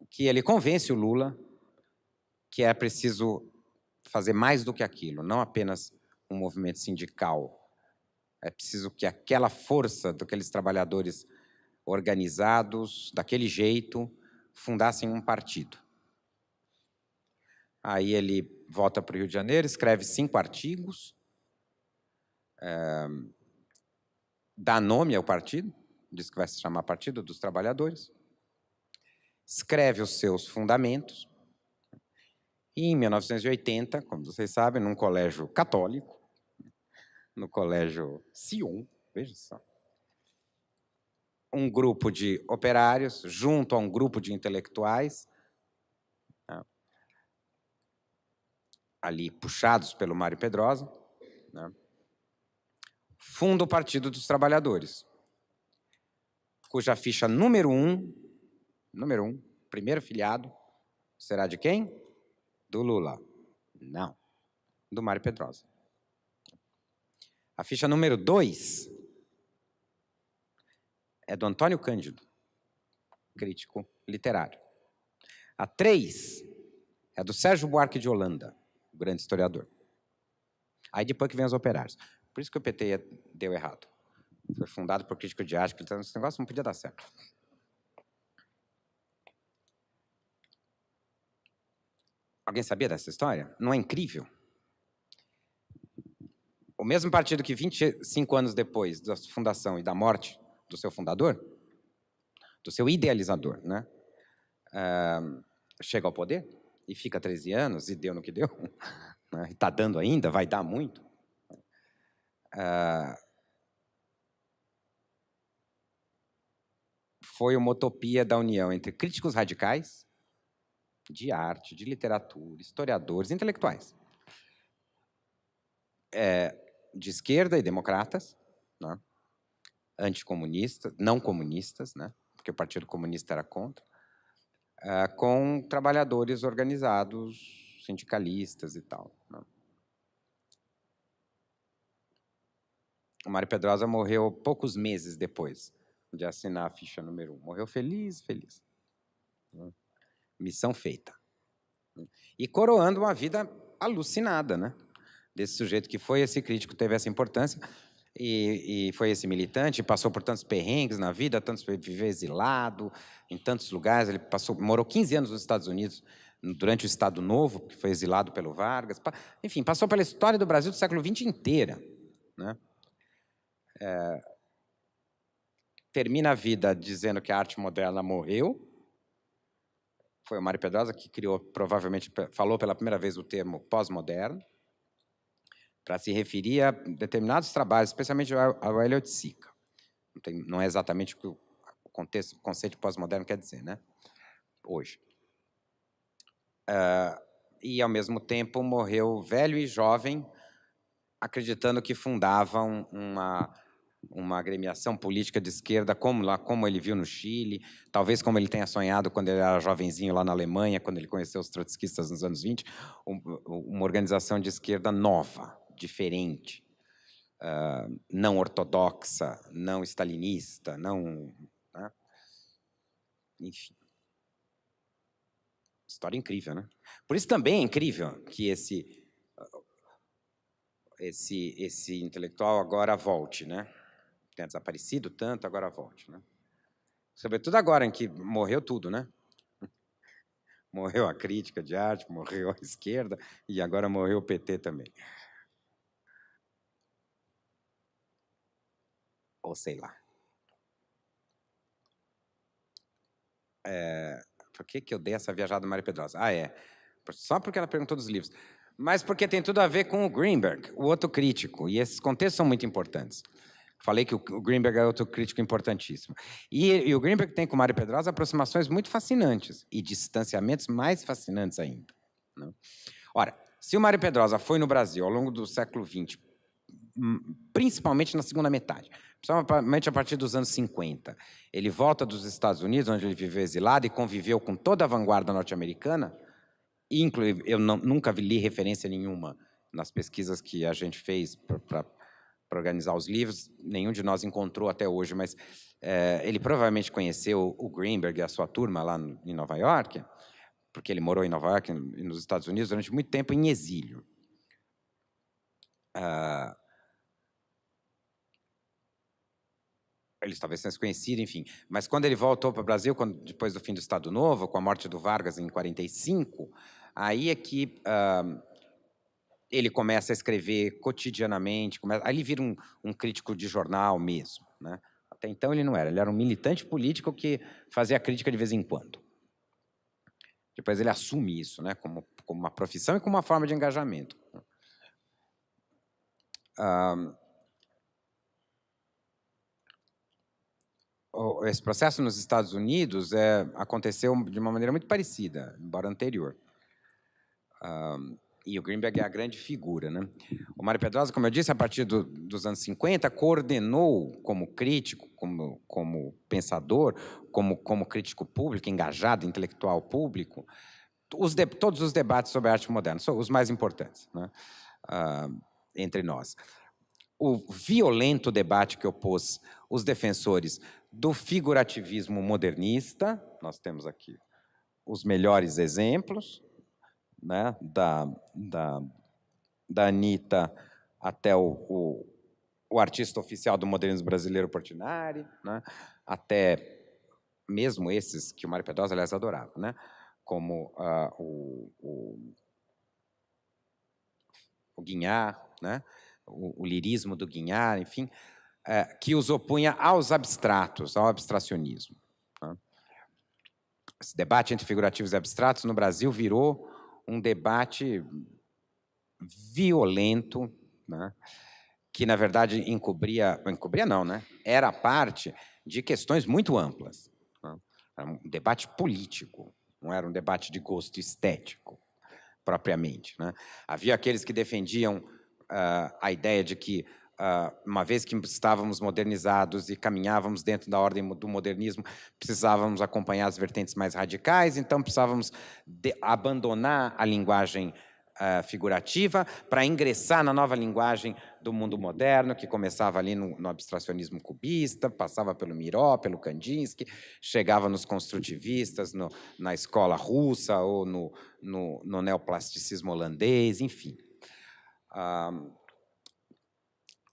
que ele convence o Lula que é preciso fazer mais do que aquilo, não apenas um movimento sindical. É preciso que aquela força daqueles trabalhadores organizados, daquele jeito, fundassem um partido. Aí ele volta para o Rio de Janeiro, escreve 5 artigos, dá nome ao partido, diz que vai se chamar Partido dos Trabalhadores, escreve os seus fundamentos, e em 1980, como vocês sabem, num colégio católico, no colégio Sion, veja só, um grupo de operários, junto a um grupo de intelectuais, ali puxados pelo Mário Pedrosa, né, funda o Partido dos Trabalhadores, cuja ficha número 1, primeiro filiado, será de quem? Do Lula. Não, do Mário Pedrosa. A ficha número 2 é do Antônio Cândido, crítico literário. A 3 é do Sérgio Buarque de Holanda, o grande historiador. Aí depois que vem os operários. Por isso que o PT deu errado. Foi fundado por crítico de arte, então esse negócio não podia dar certo. Alguém sabia dessa história? Não é incrível? O mesmo partido que 25 anos depois da fundação e da morte do seu fundador, do seu idealizador, né, chega ao poder e fica 13 anos e deu no que deu, né, e está dando ainda, vai dar muito. Foi uma utopia da união entre críticos radicais de arte, de literatura, historiadores, intelectuais, de esquerda e democratas, né, anticomunistas, não comunistas, né, porque o Partido Comunista era contra, com trabalhadores organizados, sindicalistas e tal. Né. O Mário Pedrosa morreu poucos meses depois de assinar a ficha número 1. Morreu feliz. Missão feita. E coroando uma vida alucinada, né? Desse sujeito que foi esse crítico, teve essa importância, e foi esse militante, passou por tantos perrengues na vida, viveu exilado em tantos lugares. Ele morou 15 anos nos Estados Unidos, durante o Estado Novo, que foi exilado pelo Vargas. Enfim, passou pela história do Brasil do século XX inteira, né? termina a vida dizendo que a arte moderna morreu. Foi o Mário Pedrosa que criou, provavelmente, falou pela primeira vez o termo pós-moderno, para se referir a determinados trabalhos, especialmente ao Elliott Sica. Não é exatamente o que o conceito de pós-moderno quer dizer, né? Hoje. E, ao mesmo tempo, morreu velho e jovem, acreditando que fundavam uma agremiação política de esquerda, como ele viu no Chile, talvez como ele tenha sonhado quando ele era jovenzinho lá na Alemanha, quando ele conheceu os trotskistas nos anos 20, uma organização de esquerda nova, diferente, não ortodoxa, não stalinista, não... Né? Enfim. História incrível, né? Por isso também é incrível que esse intelectual agora volte, né? Tenha desaparecido tanto, agora volte, né? Sobretudo agora em que morreu tudo, né? Morreu a crítica de arte, morreu a esquerda e agora morreu o PT também. Ou sei lá. Por que eu dei essa viajada do Mário Pedrosa? Só porque ela perguntou dos livros. Mas porque tem tudo a ver com o Greenberg, o outro crítico, e esses contextos são muito importantes. Falei que o Greenberg é outro crítico importantíssimo. E o Greenberg tem com o Mário Pedrosa aproximações muito fascinantes e distanciamentos mais fascinantes ainda. Né? Ora, se o Mário Pedrosa foi no Brasil ao longo do século XX, principalmente na segunda metade, principalmente a partir dos anos 50, ele volta dos Estados Unidos, onde ele viveu exilado e conviveu com toda a vanguarda norte-americana, inclusive eu nunca li referência nenhuma nas pesquisas que a gente fez para organizar os livros, nenhum de nós encontrou até hoje, mas ele provavelmente conheceu o Greenberg e a sua turma lá em Nova York, porque ele morou em Nova York e nos Estados Unidos durante muito tempo em exílio. Eles talvez tenham se conhecido, enfim. Mas quando ele voltou para o Brasil, depois do fim do Estado Novo, com a morte do Vargas em 45, aí é que ele começa a escrever cotidianamente, aí ele vira um crítico de jornal mesmo, né? Até então ele não era, ele era um militante político que fazia crítica de vez em quando. Depois ele assume isso, né, como uma profissão e como uma forma de engajamento. Esse processo nos Estados Unidos aconteceu de uma maneira muito parecida, embora anterior. E o Greenberg é a grande figura, né? O Mário Pedrosa, como eu disse, a partir dos anos 50, coordenou como crítico, como pensador, como crítico público, engajado, intelectual público, todos os debates sobre a arte moderna, são os mais importantes, né? Entre nós. O violento debate que opôs os defensores do figurativismo modernista, nós temos aqui os melhores exemplos, né, da Anitta até o artista oficial do modernismo brasileiro, Portinari, né, até mesmo esses que o Mário Pedrosa, aliás, adorava, né, como o Guignard, né, o lirismo do Guignard, enfim, que os opunha aos abstratos, ao abstracionismo. Né. Esse debate entre figurativos e abstratos no Brasil virou um debate violento, né, que, na verdade, encobria não, né, era parte de questões muito amplas. Né. Era um debate político, não era um debate de gosto estético, propriamente. Né. Havia aqueles que defendiam a ideia de que, uma vez que estávamos modernizados e caminhávamos dentro da ordem do modernismo, precisávamos acompanhar as vertentes mais radicais, então precisávamos abandonar a linguagem figurativa para ingressar na nova linguagem do mundo moderno, que começava ali no abstracionismo cubista, passava pelo Miró, pelo Kandinsky, chegava nos construtivistas, na escola russa ou no neoplasticismo holandês, enfim.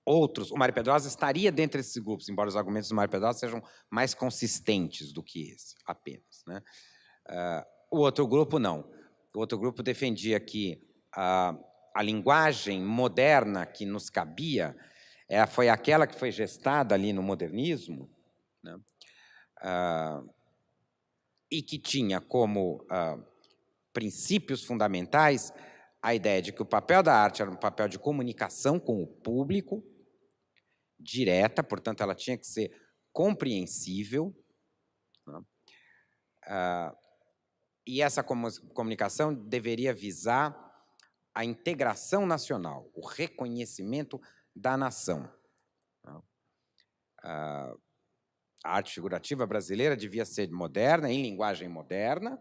Outros, o Mário Pedrosa estaria dentro desses grupos, embora os argumentos do Mário Pedrosa sejam mais consistentes do que esse, apenas. Né? O outro grupo, não. O outro grupo defendia que a linguagem moderna que nos cabia foi aquela que foi gestada ali no modernismo, né? E que tinha como princípios fundamentais a ideia de que o papel da arte era um papel de comunicação com o público, direta, portanto, ela tinha que ser compreensível, né? E essa comunicação deveria visar a integração nacional, o reconhecimento da nação. A arte figurativa brasileira devia ser moderna, em linguagem moderna,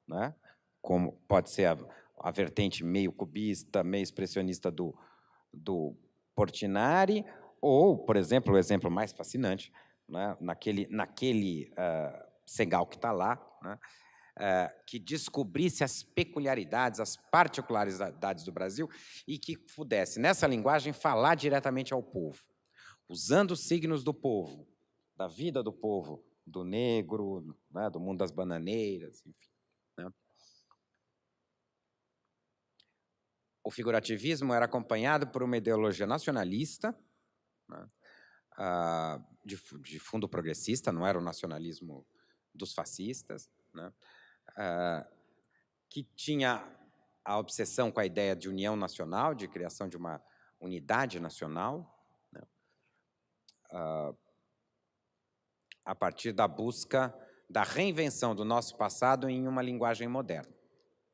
né? Como pode ser a vertente meio cubista, meio expressionista do Portinari, ou, por exemplo, o exemplo mais fascinante, né? naquele Segal que está lá, né? Que descobrisse as peculiaridades, as particularidades do Brasil e que pudesse, nessa linguagem, falar diretamente ao povo, usando os signos do povo, da vida do povo, do negro, né, do mundo das bananeiras, enfim. Né? O figurativismo era acompanhado por uma ideologia nacionalista, né, de fundo progressista, não era o nacionalismo dos fascistas, né, que tinha a obsessão com a ideia de união nacional, de criação de uma unidade nacional, né, a partir da busca da reinvenção do nosso passado em uma linguagem moderna.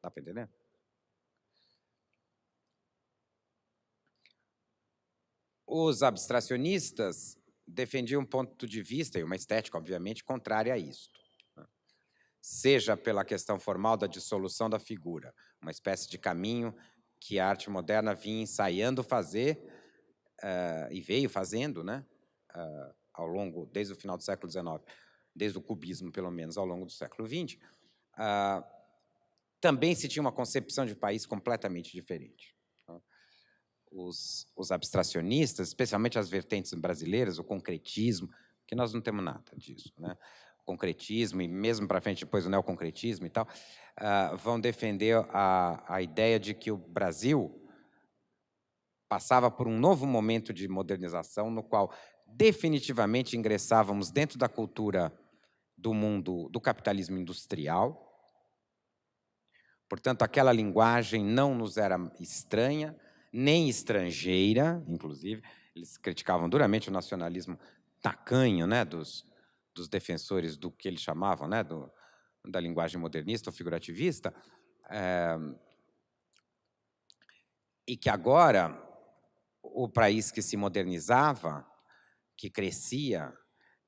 Dá para entender? Os abstracionistas defendiam um ponto de vista e uma estética, obviamente, contrária a isto. Seja pela questão formal da dissolução da figura, uma espécie de caminho que a arte moderna vinha ensaiando fazer e veio fazendo, né, ao longo, desde o final do século XIX, desde o cubismo, pelo menos, ao longo do século XX, também se tinha uma concepção de país completamente diferente. Os abstracionistas, especialmente as vertentes brasileiras, o concretismo, que nós não temos nada disso, né? O concretismo, e mesmo para frente depois o neoconcretismo e tal, vão defender a ideia de que o Brasil passava por um novo momento de modernização, no qual definitivamente ingressávamos dentro da cultura do mundo do capitalismo industrial. Portanto, aquela linguagem não nos era estranha, nem estrangeira, inclusive. Eles criticavam duramente o nacionalismo tacanho, né, dos defensores do que eles chamavam, né, da linguagem modernista ou figurativista, e que agora o país que se modernizava, que crescia,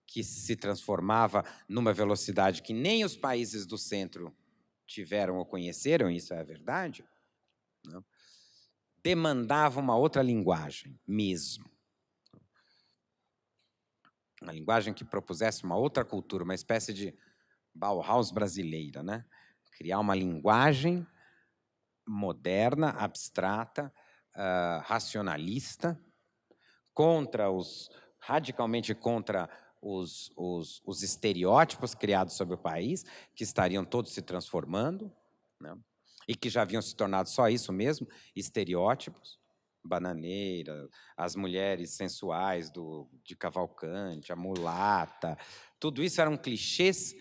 que se transformava numa velocidade que nem os países do centro tiveram ou conheceram, isso é a verdade, né? Demandava uma outra linguagem mesmo. Uma linguagem que propusesse uma outra cultura, uma espécie de Bauhaus brasileira, né? Criar uma linguagem moderna, abstrata, racionalista, radicalmente contra os estereótipos criados sobre o país, que estariam todos se transformando, né? E que já haviam se tornado só isso mesmo, estereótipos. Bananeira, as mulheres sensuais de Cavalcante, a mulata, tudo isso eram clichês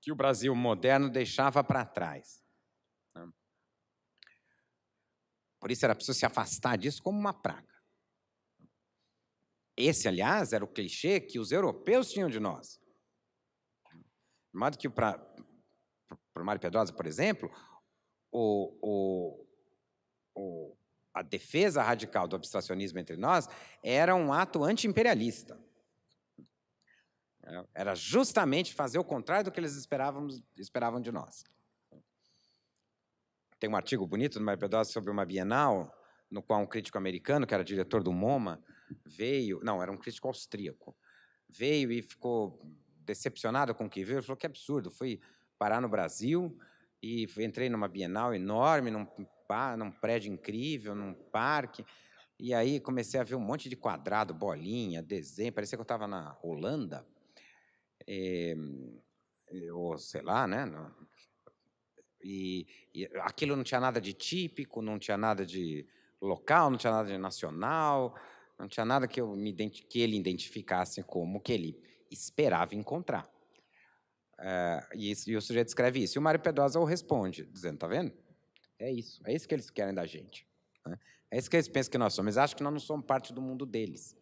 que o Brasil moderno deixava para trás, né? Por isso era preciso se afastar disso como uma praga. Esse, aliás, era o clichê que os europeus tinham de nós. De modo que, para o Mário Pedrosa, por exemplo, a defesa radical do abstracionismo entre nós era um ato anti-imperialista. Era justamente fazer o contrário do que eles esperavam de nós. Tem um artigo bonito do Mário Pedrosa sobre uma Bienal, no qual um crítico americano, que era diretor do MoMA, veio... Não, era um crítico austríaco. Veio e ficou decepcionado com o que viu. Ele falou que absurdo. Fui parar no Brasil e entrei numa Bienal enorme, num prédio incrível, num parque. E aí comecei a ver um monte de quadrado, bolinha, desenho. Parecia que eu estava na Holanda. Ou sei lá, né? E aquilo não tinha nada de típico, não tinha nada de local, não tinha nada de nacional, não tinha nada que ele identificasse como que ele esperava encontrar. E o sujeito escreve isso. E o Mário Pedrosa o responde, dizendo, tá vendo? É isso que eles querem da gente. Né? É isso que eles pensam que nós somos. Eles acham que nós não somos parte do mundo deles.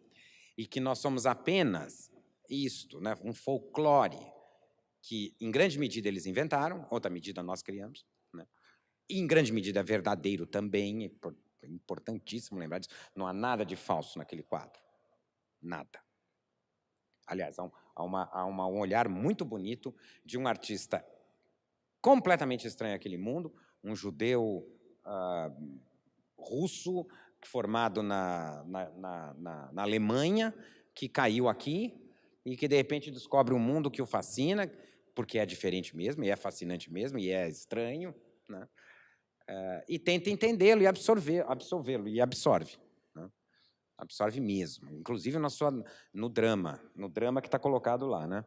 E que nós somos apenas isto, né? Um folclore que, em grande medida, eles inventaram, outra medida nós criamos, né? E, em grande medida, é verdadeiro também, é importantíssimo lembrar disso. Não há nada de falso naquele quadro. Nada. Aliás, há um olhar muito bonito de um artista completamente estranho àquele mundo, um judeu russo, formado na Alemanha, que caiu aqui e que, de repente, descobre um mundo que o fascina, porque é diferente mesmo, e é fascinante mesmo, e é estranho, né? E tenta entendê-lo e absorvê-lo, e absorve. Né? Absorve mesmo, inclusive no drama que está colocado lá, né?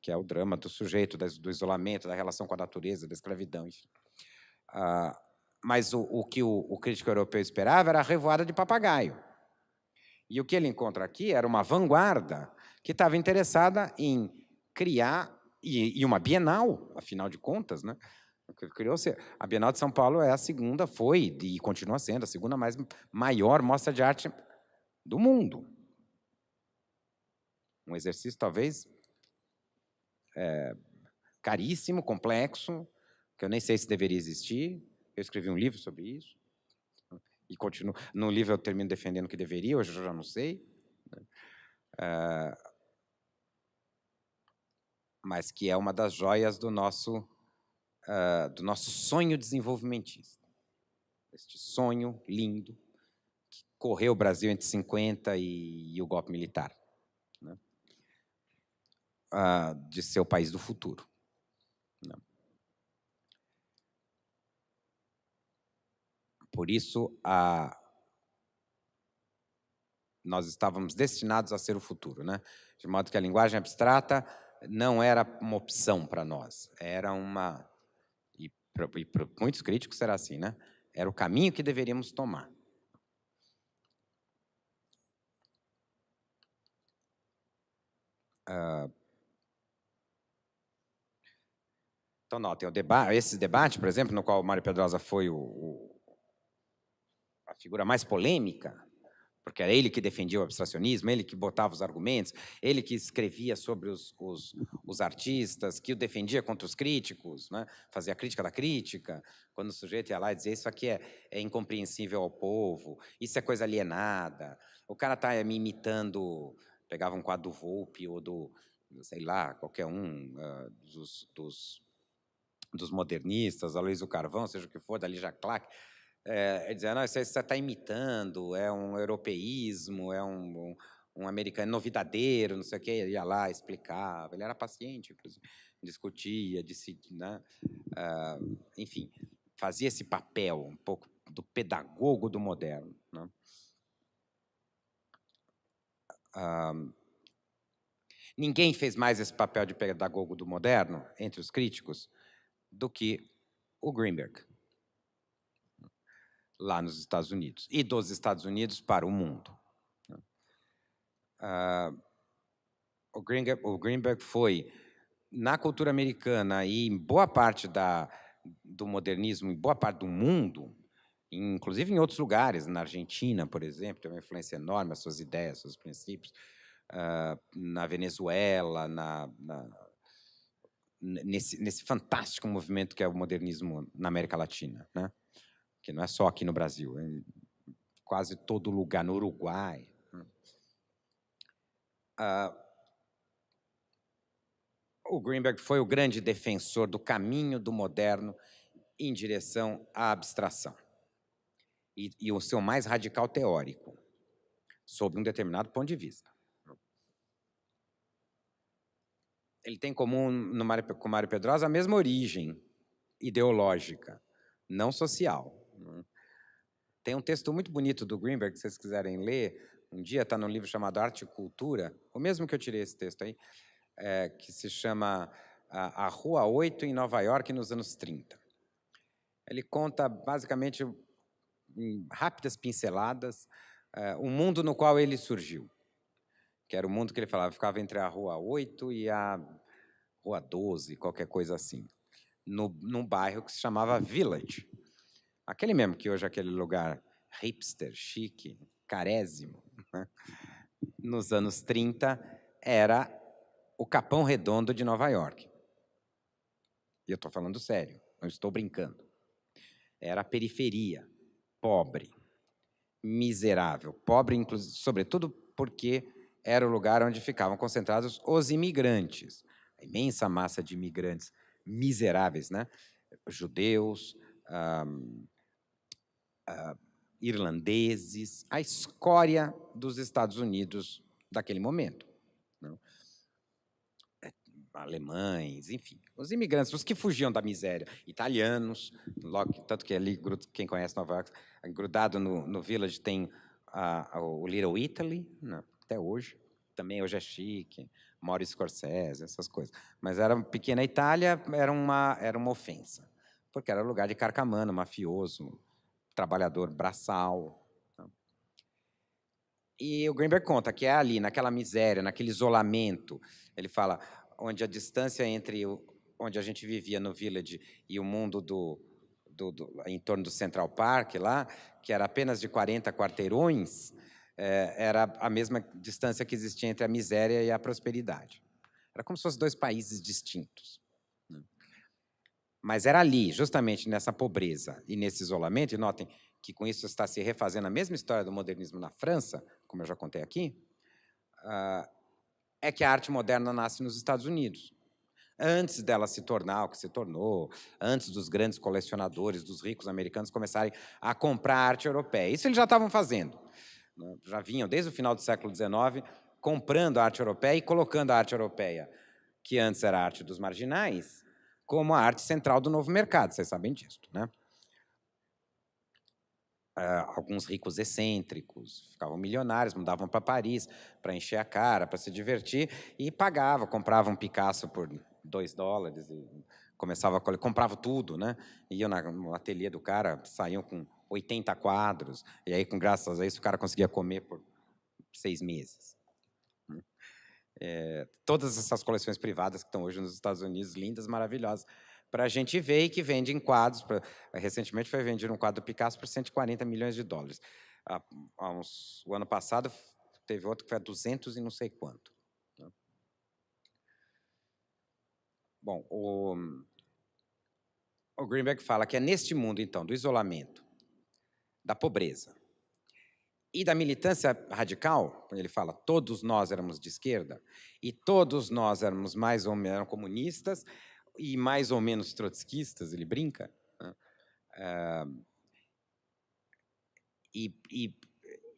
Que é o drama do sujeito, do isolamento, da relação com a natureza, da escravidão, enfim. Mas o que o crítico europeu esperava era a revoada de papagaio. E o que ele encontra aqui era uma vanguarda que estava interessada em criar, e uma Bienal, afinal de contas, né? Criou-se, a Bienal de São Paulo é a segunda, foi e continua sendo a segunda maior mostra de arte do mundo. Um exercício, talvez, caríssimo, complexo, que eu nem sei se deveria existir. Eu escrevi um livro sobre isso. E continuo. No livro eu termino defendendo que deveria, hoje eu já não sei. Mas que é uma das joias do nosso sonho desenvolvimentista. Este sonho lindo que correu o Brasil entre 50 e o golpe militar. Né? De ser o país do futuro. Né? Por isso, nós estávamos destinados a ser o futuro, né? De modo que a linguagem abstrata não era uma opção para nós, era uma... E para muitos críticos será assim, né? Era o caminho que deveríamos tomar. Então, notem, esse debate, por exemplo, no qual o Mário Pedrosa foi a figura mais polêmica, porque era ele que defendia o abstracionismo, ele que botava os argumentos, ele que escrevia sobre os artistas, que o defendia contra os críticos, né? Fazia a crítica da crítica, quando o sujeito ia lá e dizia isso aqui é incompreensível ao povo, isso é coisa alienada, o cara está me imitando, pegava um quadro do Volpe ou sei lá, qualquer um dos modernistas, Aloysio Carvão, seja o que for, da Lígia Clark, dizendo, não, isso você está imitando, é um europeísmo, é um americano novidadeiro, não sei o quê, ia lá, explicava, ele era paciente, inclusive, discutia, né? Enfim, fazia esse papel um pouco do pedagogo do moderno. Né? Ninguém fez mais esse papel de pedagogo do moderno, entre os críticos, do que o Greenberg, lá nos Estados Unidos, e dos Estados Unidos para o mundo. O Greenberg foi, na cultura americana e em boa parte do modernismo, em boa parte do mundo, inclusive em outros lugares, na Argentina, por exemplo, tem uma influência enorme, as suas ideias, seus princípios, na Venezuela, nesse fantástico movimento que é o modernismo na América Latina, né? Que não é só aqui no Brasil, é em quase todo lugar, no Uruguai. O Greenberg foi o grande defensor do caminho do moderno em direção à abstração e o seu mais radical teórico, sob um determinado ponto de vista. Ele tem em comum com Mário Pedrosa a mesma origem ideológica, não social. Tem um texto muito bonito do Greenberg, se vocês quiserem ler, um dia está num livro chamado Arte e Cultura, o mesmo que eu tirei esse texto aí, que se chama A Rua 8 em Nova York nos anos 30. Ele conta, basicamente, em rápidas pinceladas, o mundo no qual ele surgiu, que era o mundo que ele falava, ficava entre a Rua 8 e a Rua 12, qualquer coisa assim, num bairro que se chamava Village. Aquele mesmo que hoje é aquele lugar hipster, chique, carésimo, né? Nos anos 30, era o Capão Redondo de Nova York. E eu estou falando sério, não estou brincando. Era a periferia, pobre, miserável. Pobre, inclusive, sobretudo porque era o lugar onde ficavam concentrados os imigrantes. A imensa massa de imigrantes miseráveis, né? Judeus, irlandeses, a escória dos Estados Unidos daquele momento, né? Alemães, enfim, os imigrantes, os que fugiam da miséria, italianos, logo, tanto que ali, quem conhece Nova York, grudado no Village tem o Little Italy, né, até hoje, também hoje é chique, Maurício Scorsese, essas coisas. Mas era uma pequena Itália, era uma ofensa, porque era lugar de carcamano, mafioso, trabalhador braçal. E o Greenberg conta que é ali, naquela miséria, naquele isolamento, ele fala, onde a distância entre onde a gente vivia no Village e o mundo em torno do Central Park, lá, que era apenas de 40 quarteirões, era a mesma distância que existia entre a miséria e a prosperidade. Era como se fossem dois países distintos. Mas era ali, justamente nessa pobreza e nesse isolamento, e notem que com isso está se refazendo a mesma história do modernismo na França, como eu já contei aqui, é que a arte moderna nasce nos Estados Unidos. Antes dela se tornar o que se tornou, antes dos grandes colecionadores, dos ricos americanos começarem a comprar arte europeia. Isso eles já estavam fazendo. Já vinham, desde o final do século XIX, comprando a arte europeia e colocando a arte europeia, que antes era a arte dos marginais, como a arte central do novo mercado, vocês sabem disso, né? Alguns ricos excêntricos ficavam milionários, mudavam para Paris para encher a cara, para se divertir, e pagavam, compravam um Picasso por $2 e começava a compravam tudo, né? Iam no ateliê do cara, saíam com 80 quadros, e aí, graças a isso, o cara conseguia comer por 6 meses. Todas essas coleções privadas que estão hoje nos Estados Unidos, lindas, maravilhosas, para a gente ver, e que vendem quadros. Recentemente foi vendido um quadro do Picasso por $140 milhões. O ano passado teve outro que foi a 200 e não sei quanto. Bom, o Greenberg fala que é neste mundo, então, do isolamento, da pobreza e da militância radical, ele fala, todos nós éramos de esquerda, e todos nós éramos mais ou menos comunistas, e mais ou menos trotskistas, ele brinca, né? E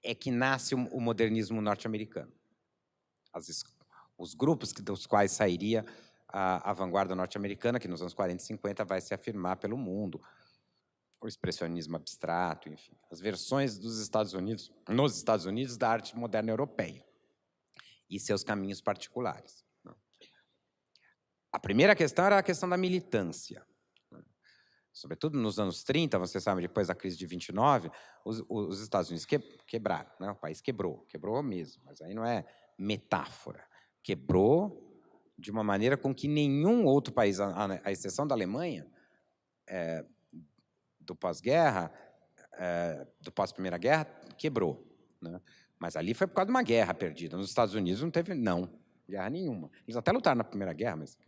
é que nasce o modernismo norte-americano. Os grupos dos quais sairia a vanguarda norte-americana, que nos anos 40 e 50 vai se afirmar pelo mundo, o expressionismo abstrato, enfim, as versões dos Estados Unidos, nos Estados Unidos, da arte moderna europeia e seus caminhos particulares. A primeira questão era a questão da militância. Sobretudo nos anos 30, você sabe, depois da crise de 29, os Estados Unidos quebraram, né? O país quebrou mesmo, mas aí não é metáfora. Quebrou de uma maneira com que nenhum outro país, à exceção da Alemanha, do pós-guerra, do pós-Primeira Guerra, quebrou, né? Mas ali foi por causa de uma guerra perdida. Nos Estados Unidos não teve, guerra nenhuma. Eles até lutaram na Primeira Guerra, mas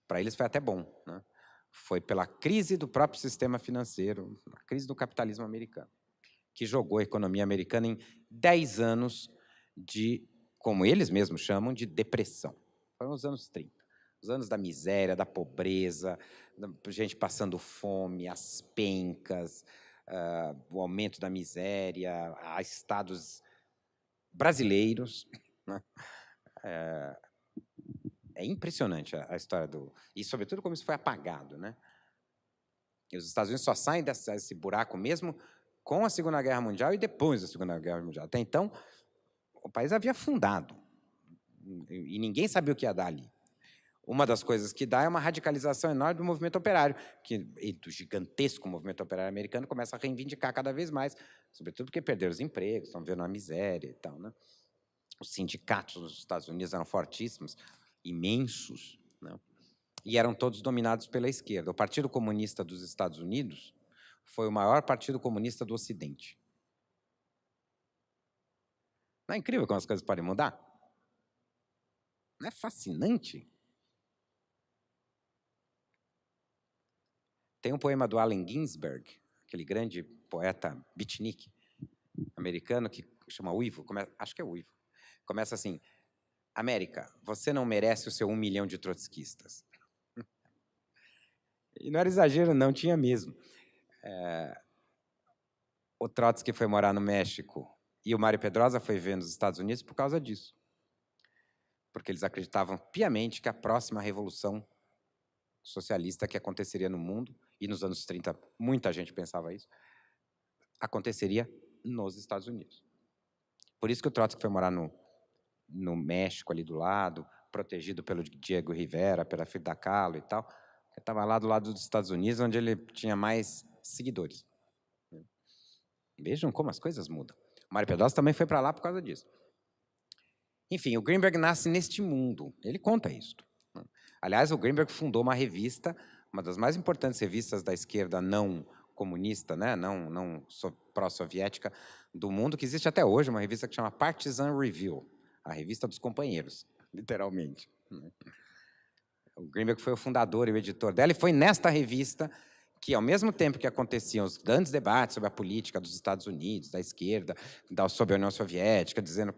para eles foi até bom, né? Foi pela crise do próprio sistema financeiro, a crise do capitalismo americano, que jogou a economia americana em 10 anos de, como eles mesmos chamam, de depressão. Foram os anos 30. Os anos da miséria, da pobreza, da gente passando fome, as pencas, o aumento da miséria, a estados brasileiros, né? É impressionante a história e, sobretudo, como isso foi apagado, né? E os Estados Unidos só saem desse buraco mesmo com a Segunda Guerra Mundial e depois da Segunda Guerra Mundial. Até então, o país havia afundado e ninguém sabia o que ia dar ali. Uma das coisas que dá é uma radicalização enorme do movimento operário, e do gigantesco movimento operário americano começa a reivindicar cada vez mais, sobretudo porque perderam os empregos, estão vendo a miséria e tal, né? Os sindicatos nos Estados Unidos eram fortíssimos, imensos, né? E eram todos dominados pela esquerda. O Partido Comunista dos Estados Unidos foi o maior partido comunista do Ocidente. Não é incrível como as coisas podem mudar? Não é fascinante? Tem um poema do Allen Ginsberg, aquele grande poeta beatnik americano, que chama Uivo, acho que é Uivo. Começa assim: América, você não merece o seu 1 milhão de trotskistas. E não era exagero, não, tinha mesmo. O Trotsky foi morar no México e o Mário Pedrosa foi ver nos Estados Unidos por causa disso. Porque eles acreditavam piamente que a próxima revolução socialista que aconteceria no mundo, e nos anos 30 muita gente pensava isso, aconteceria nos Estados Unidos. Por isso que o Trotsky foi morar no México, ali do lado, protegido pelo Diego Rivera, pela Frida Kahlo e tal. Ele estava lá do lado dos Estados Unidos, onde ele tinha mais seguidores. Vejam como as coisas mudam. O Mário Pedrosa também foi para lá por causa disso. Enfim, o Greenberg nasce neste mundo. Ele conta isso. Aliás, o Greenberg fundou uma revista, uma das mais importantes revistas da esquerda não comunista, né, não pró-soviética do mundo, que existe até hoje, uma revista que chama Partisan Review, a revista dos companheiros, literalmente. O Greenberg foi o fundador e o editor dela, e foi nesta revista que, ao mesmo tempo que aconteciam os grandes debates sobre a política dos Estados Unidos, da esquerda, sobre a União Soviética, dizendo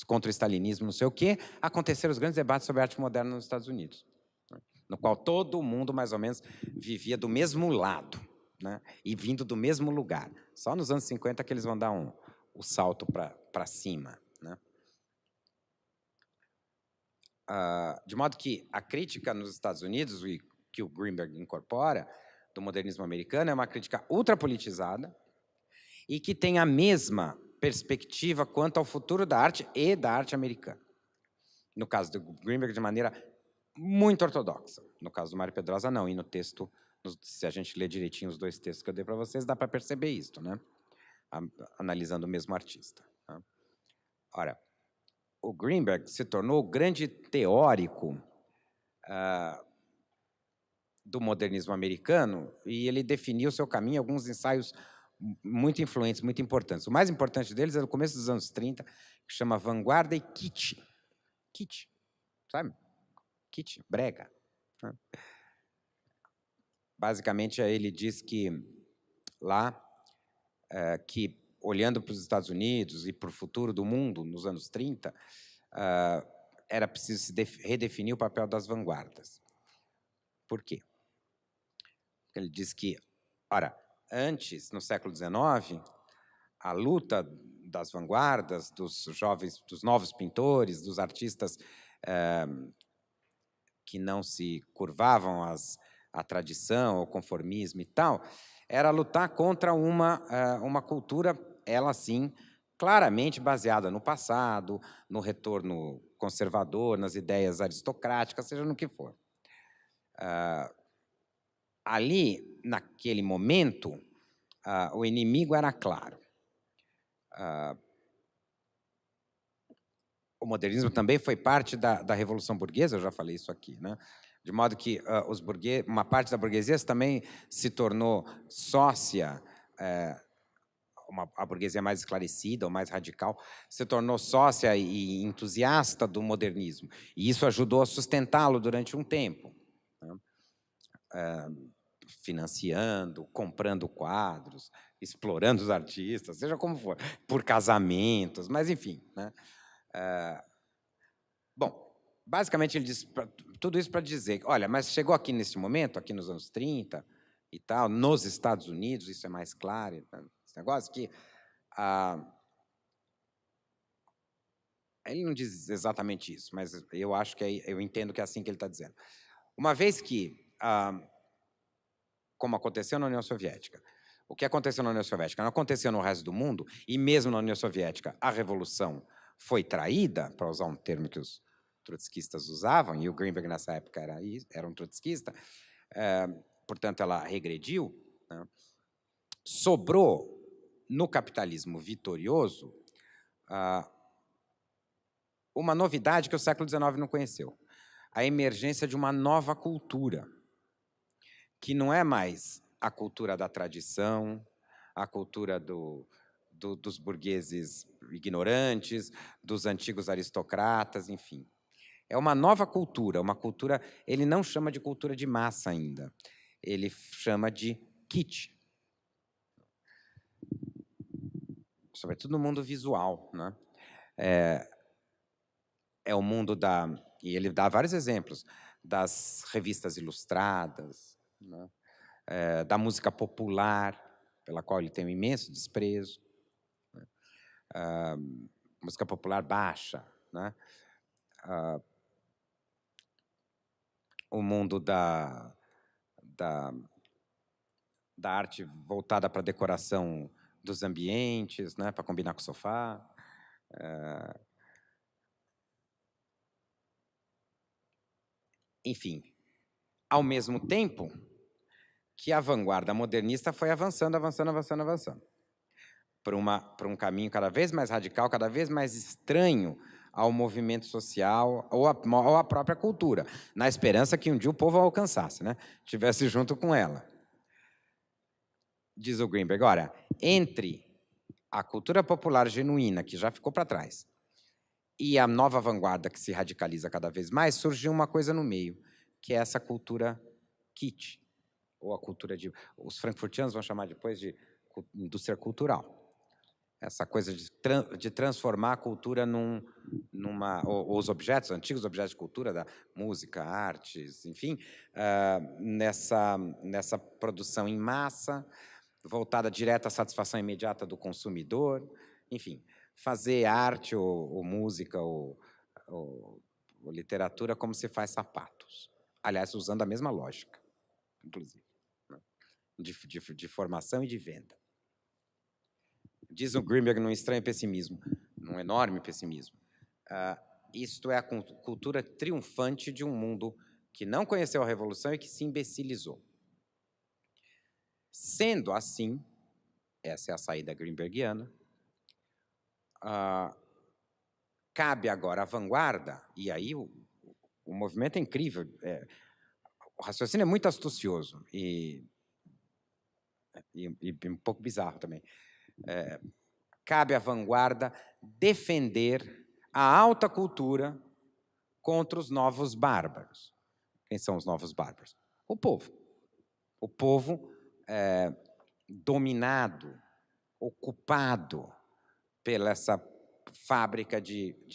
contra o stalinismo, não sei o quê, aconteceram os grandes debates sobre a arte moderna nos Estados Unidos, no qual todo mundo, mais ou menos, vivia do mesmo lado, né, e vindo do mesmo lugar. Só nos anos 50 que eles vão dar o salto para cima, né? De modo que a crítica nos Estados Unidos, que o Greenberg incorpora, do modernismo americano, é uma crítica ultrapolitizada e que tem a mesma perspectiva quanto ao futuro da arte e da arte americana. No caso do Greenberg, de maneira muito ortodoxa. No caso do Mário Pedrosa, não. E no texto, se a gente ler direitinho os dois textos que eu dei para vocês, dá para perceber isso, né? Analisando o mesmo artista. Tá? Ora, o Greenberg se tornou o grande teórico do modernismo americano e ele definiu seu caminho em alguns ensaios muito influentes, muito importantes. O mais importante deles é no começo dos anos 30, que chama Vanguarda e Kitsch. Kitsch, sabe? Kitsch, brega. Basicamente, ele diz que lá, que olhando para os Estados Unidos e para o futuro do mundo nos anos 30, era preciso se redefinir o papel das vanguardas. Por quê? Porque ele diz que, ora, antes, no século XIX, a luta das vanguardas, dos jovens, dos novos pintores, dos artistas que não se curvavam à tradição, ao conformismo e tal, era lutar contra uma cultura, ela sim, claramente baseada no passado, no retorno conservador, nas ideias aristocráticas, seja no que for. Ali, naquele momento, o inimigo era claro. O modernismo também foi parte da Revolução Burguesa, eu já falei isso aqui, né? De modo que uma parte da burguesia também se tornou sócia, a burguesia mais esclarecida, ou mais radical, se tornou sócia e entusiasta do modernismo. E isso ajudou a sustentá-lo durante um tempo, né? Financiando, comprando quadros, explorando os artistas, seja como for, por casamentos, mas enfim, né? Bom, basicamente ele diz tudo isso para dizer, olha, mas chegou aqui nesse momento, aqui nos anos 30 e tal, nos Estados Unidos, isso é mais claro, esse negócio que ele não diz exatamente isso, mas eu acho que eu entendo que é assim que ele está dizendo. Uma vez que, como aconteceu na União Soviética, o que aconteceu na União Soviética não aconteceu no resto do mundo, e mesmo na União Soviética a revolução foi traída, para usar um termo que os trotskistas usavam, e o Greenberg nessa época era um trotskista, portanto ela regrediu, né? Sobrou no capitalismo vitorioso uma novidade que o século XIX não conheceu. A emergência de uma nova cultura, que não é mais a cultura da tradição, a cultura dos burgueses ignorantes, dos antigos aristocratas, enfim. É uma nova cultura, ele não chama de cultura de massa ainda, ele chama de kitsch. Sobretudo no mundo visual, né? É o mundo e ele dá vários exemplos, das revistas ilustradas, né? Da música popular, pela qual ele tem um imenso desprezo, né? Música popular baixa, né? O mundo da arte voltada para a decoração dos ambientes, né? Para combinar com o sofá. Enfim, ao mesmo tempo que a vanguarda modernista foi avançando, para um caminho cada vez mais radical, cada vez mais estranho ao movimento social ou à própria cultura, na esperança que um dia o povo a alcançasse, né? Estivesse junto com ela. Diz o Greenberg, olha, entre a cultura popular genuína, que já ficou para trás, e a nova vanguarda que se radicaliza cada vez mais, surgiu uma coisa no meio, que é essa cultura kitsch, ou a cultura os frankfurtianos vão chamar depois de indústria cultural. Essa coisa de transformar a cultura os objetos, antigos objetos de cultura, da música, artes, enfim, nessa produção em massa, voltada direta à satisfação imediata do consumidor, enfim, fazer arte ou música ou literatura como se faz sapatos. Aliás, usando a mesma lógica, inclusive, né? de formação e de venda. Diz o Greenberg num estranho pessimismo, num enorme pessimismo. Isto é a cultura triunfante de um mundo que não conheceu a Revolução e que se imbecilizou. Sendo assim, essa é a saída greenbergiana, cabe agora à vanguarda, e aí o movimento é incrível, o raciocínio é muito astucioso e um pouco bizarro também. Cabe à vanguarda defender a alta cultura contra os novos bárbaros. Quem são os novos bárbaros? O povo. O povo dominado, ocupado pela essa fábrica de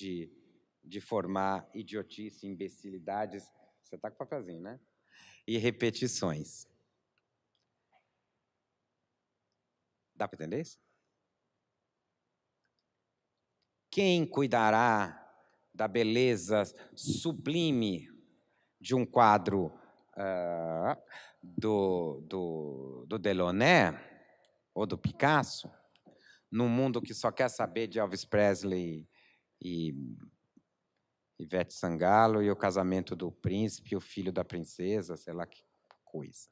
formar idiotice, imbecilidades. Você está com o papelzinho, né? E repetições. Dá para entender isso? Quem cuidará da beleza sublime de um quadro do Delaunay ou do Picasso, num mundo que só quer saber de Elvis Presley e Ivete Sangalo e o casamento do príncipe e o filho da princesa, sei lá que coisa.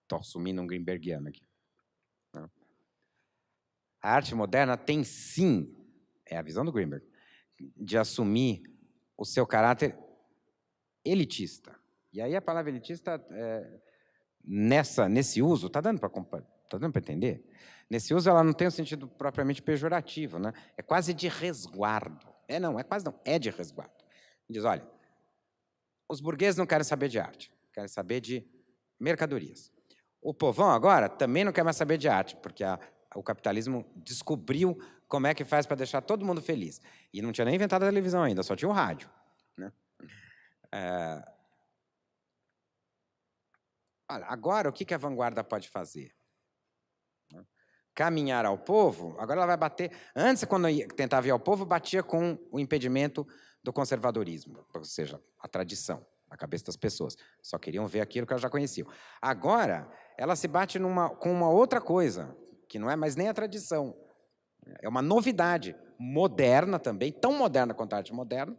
Estou assumindo um greenbergiano aqui. A arte moderna tem, sim, é a visão do Greenberg, de assumir o seu caráter elitista. E aí a palavra elitista, nesse uso, está dando para entender? Nesse uso ela não tem um sentido propriamente pejorativo, né? É quase de resguardo. É de resguardo. Diz, olha, os burgueses não querem saber de arte, querem saber de mercadorias. O povão agora também não quer mais saber de arte, porque o capitalismo descobriu como é que faz para deixar todo mundo feliz. E não tinha nem inventado a televisão ainda, só tinha o rádio, né? Olha, agora, o que a vanguarda pode fazer? Caminhar ao povo, agora ela vai bater... Antes, quando tentava ir ao povo, batia com o impedimento do conservadorismo, ou seja, a tradição, na cabeça das pessoas. Só queriam ver aquilo que elas já conheciam. Agora, ela se bate com uma outra coisa, que não é mais nem a tradição. É uma novidade moderna também, tão moderna quanto a arte moderna,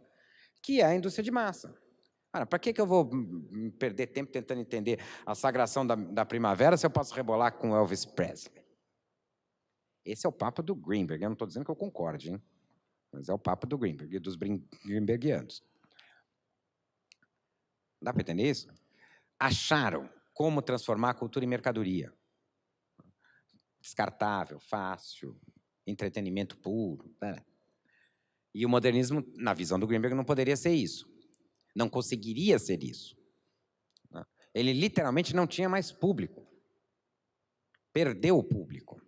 que é a indústria de massa. Para que eu vou perder tempo tentando entender a sagração da primavera se eu posso rebolar com Elvis Presley? Esse é o papo do Greenberg. Eu não estou dizendo que eu concorde, hein? Mas é o papo do Greenberg e dos Greenbergianos. Dá para entender isso? Acharam como transformar a cultura em mercadoria. Descartável, fácil, entretenimento puro. Né? E o modernismo, na visão do Greenberg, não poderia ser isso. Não conseguiria ser isso. Né? Ele literalmente não tinha mais público. Perdeu o público.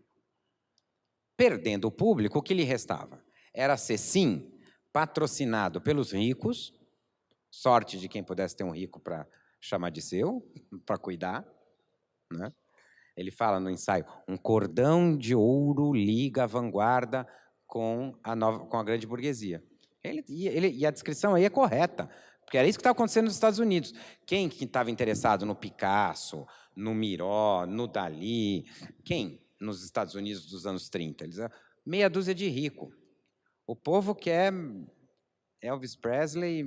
Perdendo o público, o que lhe restava? Era ser, sim, patrocinado pelos ricos, sorte de quem pudesse ter um rico para chamar de seu, para cuidar. Né? Ele fala no ensaio, um cordão de ouro liga a vanguarda com a grande burguesia. E a descrição aí é correta, porque era isso que estava acontecendo nos Estados Unidos. Quem que estava interessado no Picasso, no Miró, no Dalí? Quem nos Estados Unidos dos anos 30? Eles eram meia dúzia de rico. O povo quer Elvis Presley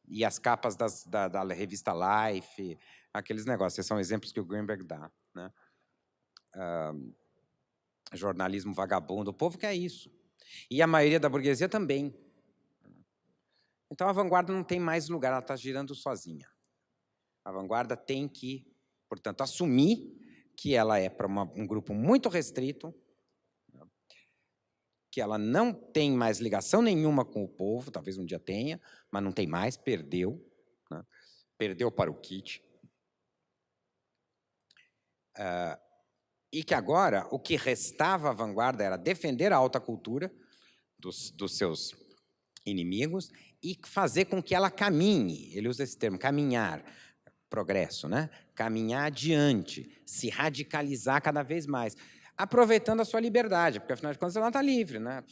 e as capas da revista Life, aqueles negócios. Esses são exemplos que o Greenberg dá. Né? Jornalismo vagabundo. O povo quer isso. E a maioria da burguesia também. Então, a vanguarda não tem mais lugar, ela está girando sozinha. A vanguarda tem que, portanto, assumir que ela é para um grupo muito restrito, que ela não tem mais ligação nenhuma com o povo, talvez um dia tenha, mas não tem mais, perdeu. Né? Perdeu para o kit. E que agora o que restava à vanguarda era defender a alta cultura dos seus inimigos e fazer com que ela caminhe, ele usa esse termo, caminhar, progresso, né? Caminhar adiante, se radicalizar cada vez mais, aproveitando a sua liberdade, porque afinal de contas ela está livre, né?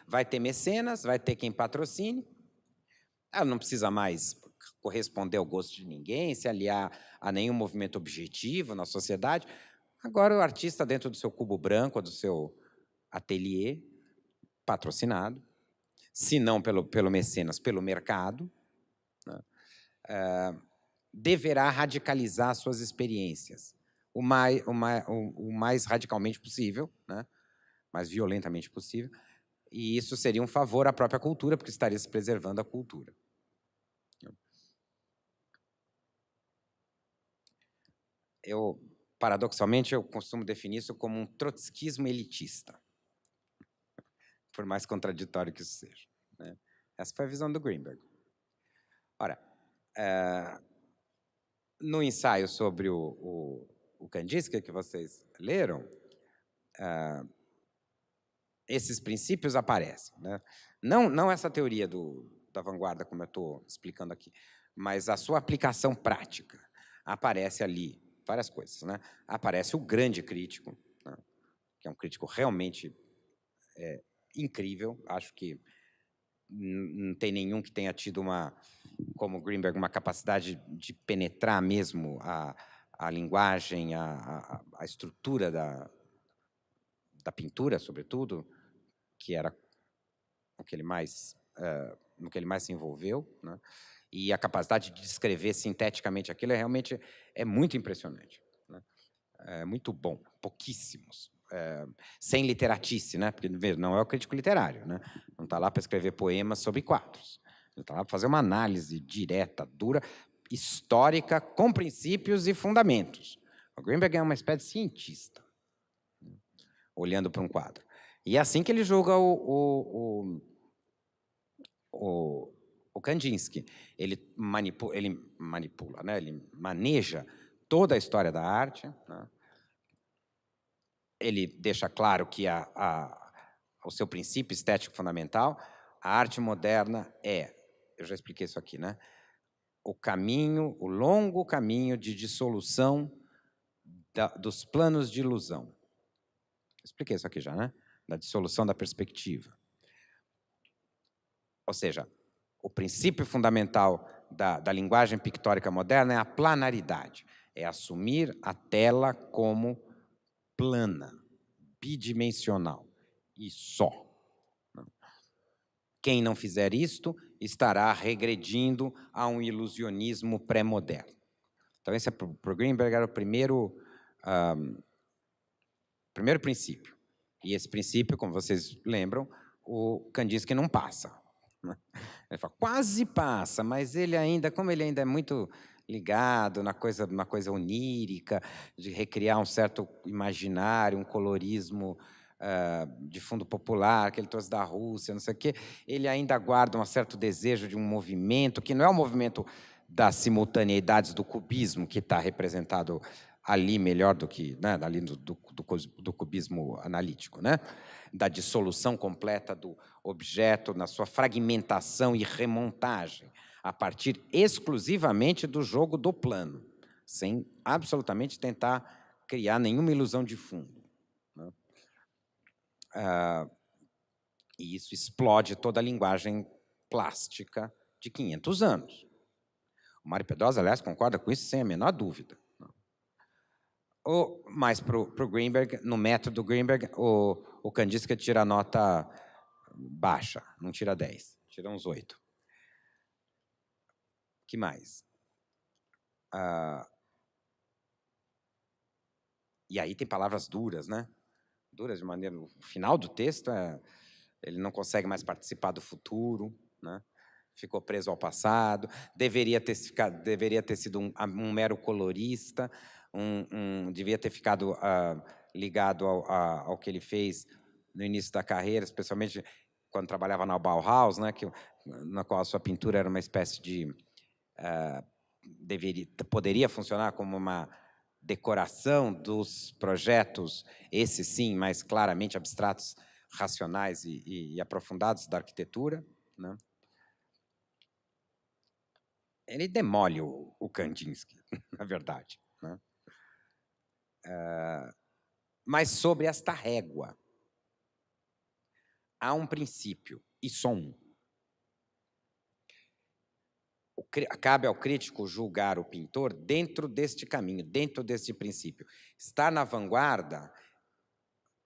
Vai ter mecenas, vai ter quem patrocine, ela não precisa mais corresponder ao gosto de ninguém, se aliar a nenhum movimento objetivo na sociedade. Agora o artista dentro do seu cubo branco, do seu ateliê, patrocinado, se não pelo mecenas, pelo mercado, né? Deverá radicalizar suas experiências o mais radicalmente possível, né? Mais violentamente possível, e isso seria um favor à própria cultura, porque estaria se preservando a cultura. Paradoxalmente, eu costumo definir isso como um trotskismo elitista, por mais contraditório que isso seja. Né? Essa foi a visão do Greenberg. Ora, no ensaio sobre o Kandinsky, que vocês leram, esses princípios aparecem. Né? Não essa teoria da vanguarda, como eu estou explicando aqui, mas a sua aplicação prática. Aparece ali várias coisas. Né? Aparece o grande crítico, né? Que é um crítico realmente incrível. Acho que não tem nenhum que tenha tido como Greenberg, uma capacidade de penetrar mesmo a linguagem, a estrutura da pintura, sobretudo, que era no que ele mais se envolveu, né? E a capacidade de descrever sinteticamente aquilo realmente é muito impressionante. Né? É muito bom, pouquíssimos. Sem literatice, né? Porque não é o crítico literário, né? Não está lá para escrever poemas sobre quadros. Ele está lá para fazer uma análise direta, dura, histórica, com princípios e fundamentos. O Greenberg é uma espécie de cientista, né? Olhando para um quadro. E é assim que ele julga o Kandinsky. Ele manipula, né? Ele maneja toda a história da arte, né? Ele deixa claro que o seu princípio estético fundamental, a arte moderna eu já expliquei isso aqui, né? O longo caminho de dissolução dos planos de ilusão. Expliquei isso aqui já, né? Da dissolução da perspectiva. Ou seja, o princípio fundamental da linguagem pictórica moderna é a planaridade, é assumir a tela como plana, bidimensional e só. Quem não fizer isto estará regredindo a um ilusionismo pré-moderno. Então, esse para o Greenberg era o primeiro princípio. E esse princípio, como vocês lembram, o Kandinsky não passa, né? Ele fala, quase passa, mas ele ainda, como ele ainda é muito ligado na coisa onírica, de recriar um certo imaginário, um colorismo de fundo popular, que ele trouxe da Rússia, não sei o quê, ele ainda guarda um certo desejo de um movimento, que não é o movimento das simultaneidades do cubismo, que está representado ali melhor do que, né, ali do cubismo analítico, né? Da dissolução completa do objeto na sua fragmentação e remontagem, a partir exclusivamente do jogo do plano, sem absolutamente tentar criar nenhuma ilusão de fundo, né? E isso explode toda a linguagem plástica de 500 anos. O Mário Pedrosa, aliás, concorda com isso sem a menor dúvida. Mais para o Greenberg, no método Greenberg, o Kandinsky tira nota baixa, não tira 10, tira uns 8. Que mais? E aí tem palavras duras, né? Duras de maneira... No final do texto, ele não consegue mais participar do futuro, né? Ficou preso ao passado, deveria ter sido um mero colorista, devia ter ficado ligado ao que ele fez no início da carreira, especialmente quando trabalhava na Bauhaus, né, na qual a sua pintura era uma espécie de... poderia funcionar como uma decoração dos projetos, esses sim, mais claramente abstratos, racionais e aprofundados da arquitetura, né? Ele demole o Kandinsky, na verdade, né? Mas sobre esta régua, há um princípio, e só um. Cabe ao crítico julgar o pintor dentro deste caminho, dentro deste princípio. Estar na vanguarda,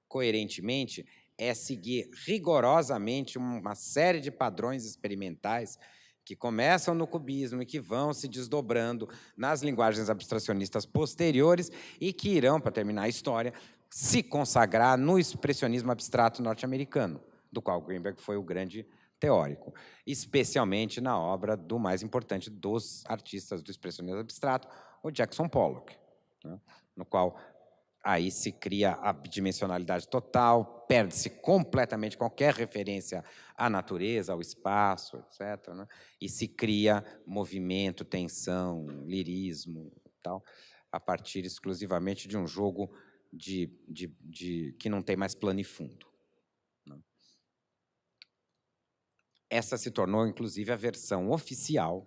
coerentemente, é seguir rigorosamente uma série de padrões experimentais que começam no cubismo e que vão se desdobrando nas linguagens abstracionistas posteriores e que irão, para terminar a história, se consagrar no expressionismo abstrato norte-americano, do qual Greenberg foi o grande teórico, especialmente na obra do mais importante dos artistas do expressionismo abstrato, o Jackson Pollock, né? No qual aí se cria a bidimensionalidade total, perde-se completamente qualquer referência à natureza, ao espaço, etc., né? E se cria movimento, tensão, lirismo, tal, a partir exclusivamente de um jogo que não tem mais plano e fundo, né? Essa se tornou, inclusive, a versão oficial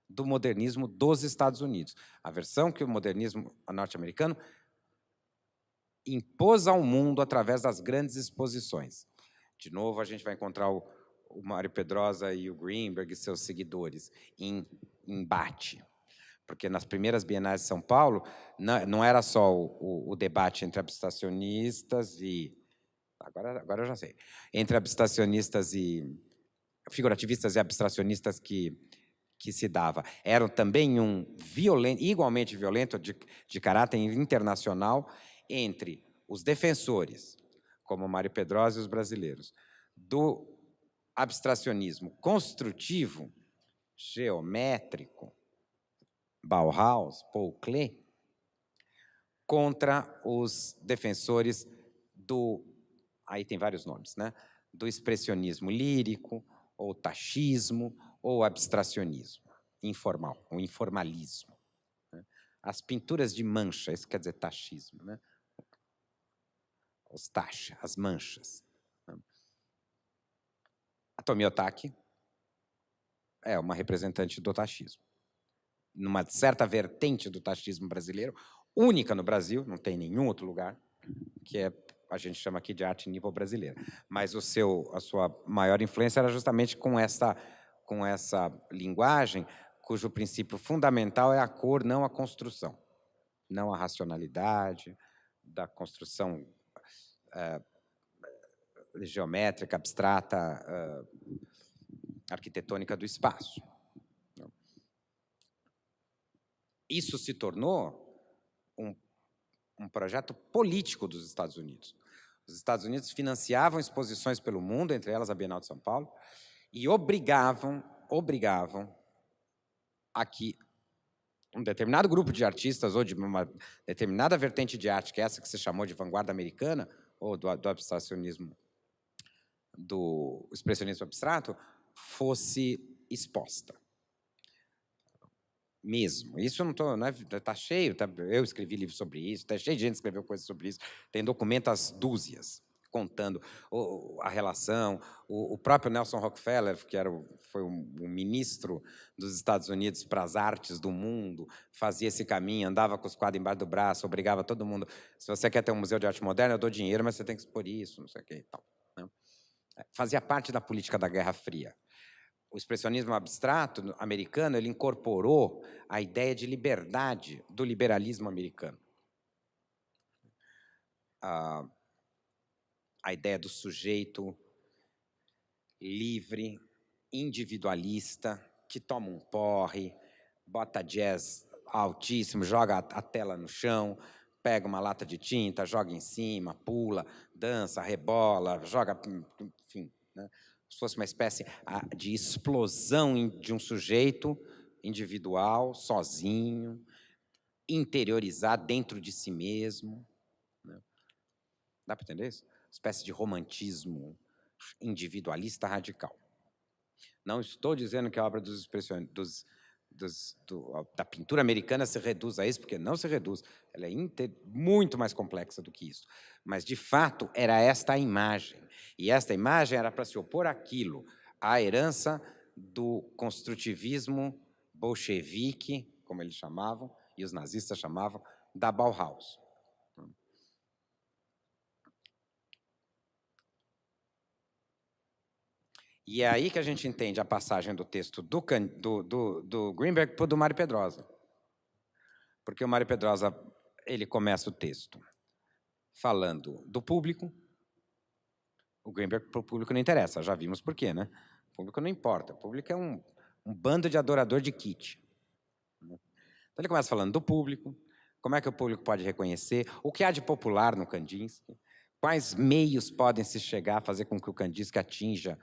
do modernismo dos Estados Unidos. A versão que o modernismo norte-americano impôs ao mundo através das grandes exposições. De novo, a gente vai encontrar o Mário Pedrosa e o Greenberg e seus seguidores em embate. Porque nas primeiras bienais de São Paulo, não era só o debate entre abstracionistas e... Agora eu já sei. Entre abstracionistas e... figurativistas e abstracionistas que se dava. Era também igualmente violento, de caráter internacional, entre os defensores, como Mário Pedrosa e os brasileiros, do abstracionismo construtivo, geométrico, Bauhaus, Paul Klee, contra os defensores aí tem vários nomes, né? Do expressionismo lírico, ou tachismo, ou abstracionismo informal, ou informalismo, né? As pinturas de mancha, isso quer dizer tachismo, né? Os tacha, as manchas, né? A Tomie Otaki é uma representante do tachismo, numa certa vertente do tachismo brasileiro, única no Brasil, não tem nenhum outro lugar, que a gente chama aqui de arte nível brasileira. Mas a sua maior influência era justamente com essa linguagem, cujo princípio fundamental é a cor, não a construção, não a racionalidade da construção geométrica, abstrata, arquitetônica do espaço. Isso se tornou um projeto político dos Estados Unidos. Os Estados Unidos financiavam exposições pelo mundo, entre elas a Bienal de São Paulo, e obrigavam a que um determinado grupo de artistas ou de uma determinada vertente de arte, que é essa que você chamou de vanguarda americana, ou do abstracionismo, do expressionismo abstrato, fosse exposta. Mesmo. Isso eu não estou... Está cheio, eu escrevi livros sobre isso, está cheio de gente que escreveu coisas sobre isso, tem documentos às dúzias, contando a relação. O próprio Nelson Rockefeller, que foi um ministro dos Estados Unidos para as artes do mundo, fazia esse caminho, andava com os quadros embaixo do braço, obrigava todo mundo. Se você quer ter um museu de arte moderna, eu dou dinheiro, mas você tem que expor isso, não sei o quê e tal. Né? Fazia parte da política da Guerra Fria. O expressionismo abstrato americano, ele incorporou a ideia de liberdade do liberalismo americano. A ideia do sujeito livre, individualista, que toma um porre, bota jazz altíssimo, joga a tela no chão, pega uma lata de tinta, joga em cima, pula, dança, rebola, joga, enfim, né? Se fosse uma espécie de explosão de um sujeito individual, sozinho, interiorizado dentro de si mesmo. Né? Dá para entender isso? Uma espécie de romantismo individualista radical. Não estou dizendo que a obra dos expressionistas, da pintura americana se reduz a isso, porque não se reduz. Ela é muito mais complexa do que isso. Mas, de fato, era esta a imagem. E esta imagem era para se opor àquilo, à herança do construtivismo bolchevique, como eles chamavam, e os nazistas chamavam, da Bauhaus. E é aí que a gente entende a passagem do texto do Greenberg para o do Mário Pedrosa. Porque o Mário Pedrosa, ele começa o texto falando do público. O Greenberg para o público não interessa, já vimos por quê, né? O público não importa, o público é um bando de adorador de kit. Então ele começa falando do público, como é que o público pode reconhecer, o que há de popular no Kandinsky, quais meios podem se chegar a fazer com que o Kandinsky atinja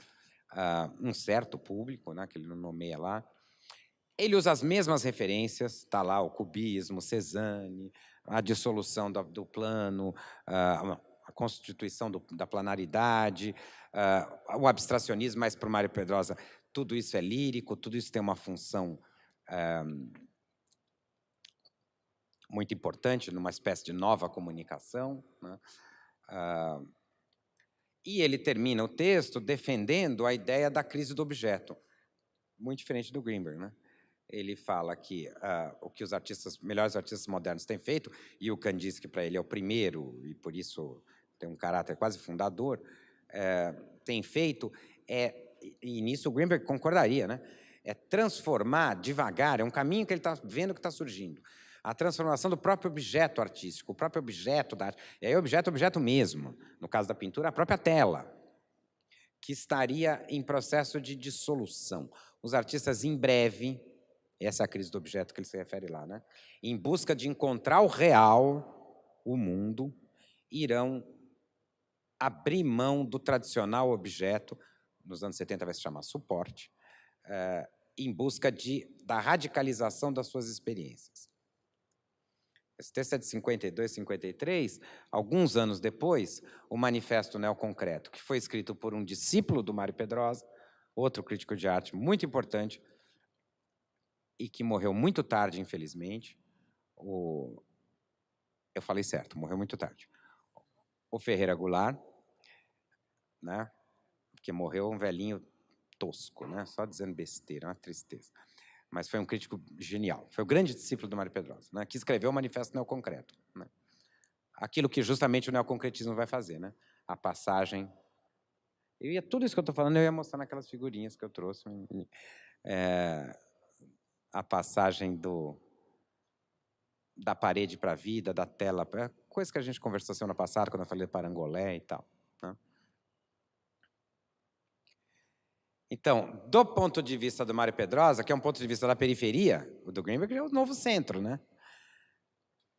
um certo público, né, que ele não nomeia lá. Ele usa as mesmas referências, está lá o cubismo, Cézanne, a dissolução do plano, a constituição da planaridade, o abstracionismo, mas para o Mário Pedrosa tudo isso é lírico, tudo isso tem uma função muito importante numa espécie de nova comunicação. Né? E ele termina o texto defendendo a ideia da crise do objeto, muito diferente do Greenberg, né? Ele fala que o que os melhores artistas modernos têm feito, e o Kandinsky, para ele, é o primeiro, e por isso tem um caráter quase fundador, tem feito, e nisso o Greenberg concordaria, né? É transformar devagar, é um caminho que ele está vendo que está surgindo, a transformação do próprio objeto artístico, o próprio objeto da arte, e aí objeto mesmo, no caso da pintura, a própria tela, que estaria em processo de dissolução. Os artistas, em breve, essa é a crise do objeto que ele se refere lá, né? Em busca de encontrar o real, o mundo, irão abrir mão do tradicional objeto, nos anos 70 vai se chamar suporte, em busca da radicalização das suas experiências. Esse texto é de 52, 53. Alguns anos depois, o Manifesto Neoconcreto, que foi escrito por um discípulo do Mário Pedrosa, outro crítico de arte muito importante, e que morreu muito tarde, infelizmente. Eu falei certo, morreu muito tarde. O Ferreira Goulart, né? Porque morreu um velhinho tosco, né? Só dizendo besteira, uma tristeza. Mas foi um crítico genial. Foi o grande discípulo do Mário Pedrosa, né? Que escreveu o Manifesto Neoconcreto. Né? Aquilo que justamente o neoconcretismo vai fazer, né? A passagem... tudo isso que eu estou falando, eu ia mostrar naquelas figurinhas que eu trouxe. A passagem da parede para a vida, da tela... Coisa que a gente conversou semana passada, quando eu falei de Parangolé e tal. Né? Então, do ponto de vista do Mário Pedrosa, que é um ponto de vista da periferia, o do Greenberg é o novo centro, né?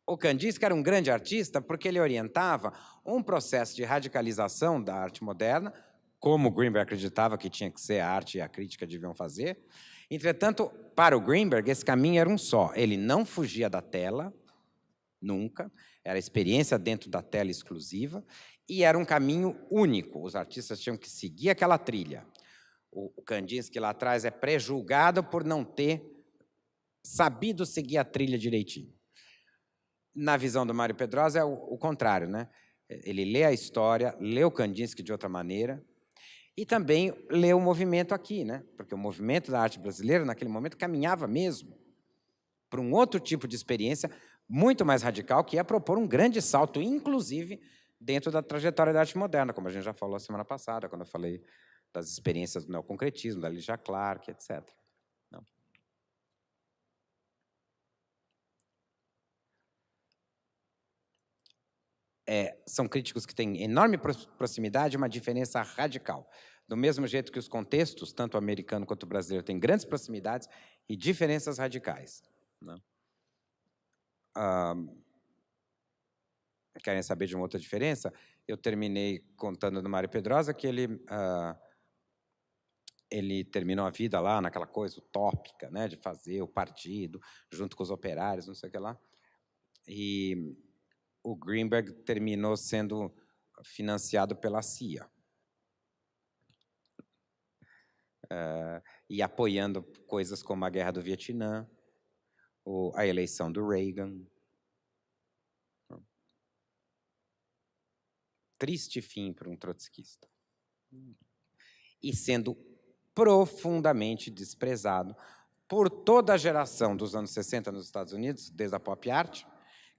O Kandinsky era um grande artista porque ele orientava um processo de radicalização da arte moderna, como o Greenberg acreditava que tinha que ser a arte e a crítica deviam fazer. Entretanto, para o Greenberg, esse caminho era um só. Ele não fugia da tela, nunca. Era experiência dentro da tela exclusiva. E era um caminho único. Os artistas tinham que seguir aquela trilha. O Kandinsky lá atrás é pré-julgado por não ter sabido seguir a trilha direitinho. Na visão do Mário Pedrosa é o contrário, né? Ele lê a história, lê o Kandinsky de outra maneira e também lê o movimento aqui, né? Porque o movimento da arte brasileira, naquele momento, caminhava mesmo para um outro tipo de experiência muito mais radical, que é propor um grande salto, inclusive dentro da trajetória da arte moderna, como a gente já falou a semana passada, quando eu falei das experiências do neoconcretismo, da Ligia Clark, etc. Não. São críticos que têm enorme proximidade e uma diferença radical. Do mesmo jeito que os contextos, tanto o americano quanto o brasileiro, têm grandes proximidades e diferenças radicais. Né? Querem saber de uma outra diferença? Eu terminei contando do Mário Pedrosa que ele terminou a vida lá naquela coisa utópica, né, de fazer o partido junto com os operários, não sei o que lá. E o Greenberg terminou sendo financiado pela CIA. E apoiando coisas como a Guerra do Vietnã, a eleição do Reagan. Triste fim para um trotskista. E sendo profundamente desprezado por toda a geração dos anos 60 nos Estados Unidos, desde a pop art,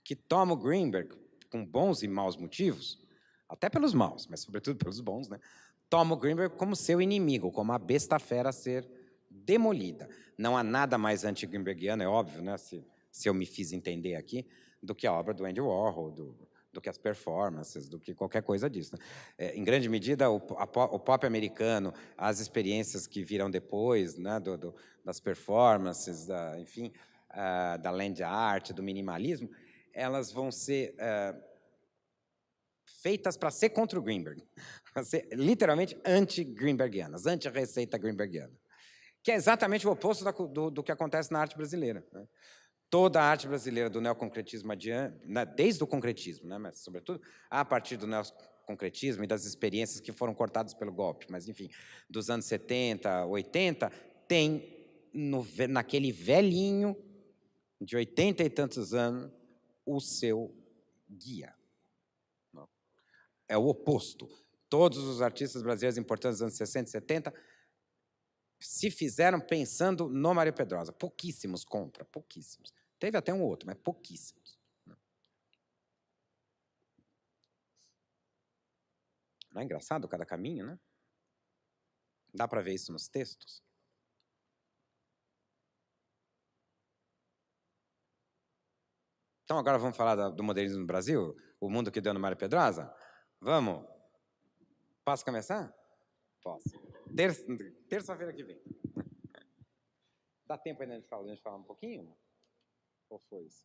que toma o Greenberg, com bons e maus motivos, até pelos maus, mas sobretudo pelos bons, né? Toma o Greenberg como seu inimigo, como a besta fera a ser demolida. Não há nada mais anti-Greenbergiano, é óbvio, né? Se eu me fiz entender aqui, do que a obra do Andy Warhol, do que as performances, do que qualquer coisa disso. Né? Em grande medida, o pop americano, as experiências que virão depois, né, das performances, enfim, da land art, do minimalismo, elas vão ser feitas para ser contra o Greenberg, para ser literalmente anti-Greenbergianas, anti-receita greenbergiana, que é exatamente o oposto do que acontece na arte brasileira. Né? Toda a arte brasileira do neoconcretismo adiante, né, desde o concretismo, né, mas sobretudo a partir do neoconcretismo e das experiências que foram cortadas pelo golpe, mas enfim, dos anos 70, 80, tem naquele velhinho de 80 e tantos anos o seu guia. É o oposto. Todos os artistas brasileiros importantes dos anos 60 e 70 se fizeram pensando no Mário Pedrosa. Pouquíssimos contra, pouquíssimos. Teve até um outro, mas pouquíssimos. Não é engraçado cada caminho, né? Dá para ver isso nos textos? Então agora vamos falar do modernismo no Brasil? O mundo que deu no Mário Pedrosa? Vamos? Posso começar? Posso. Terça-feira que vem. Dá tempo ainda de falar um pouquinho? Ou foi isso?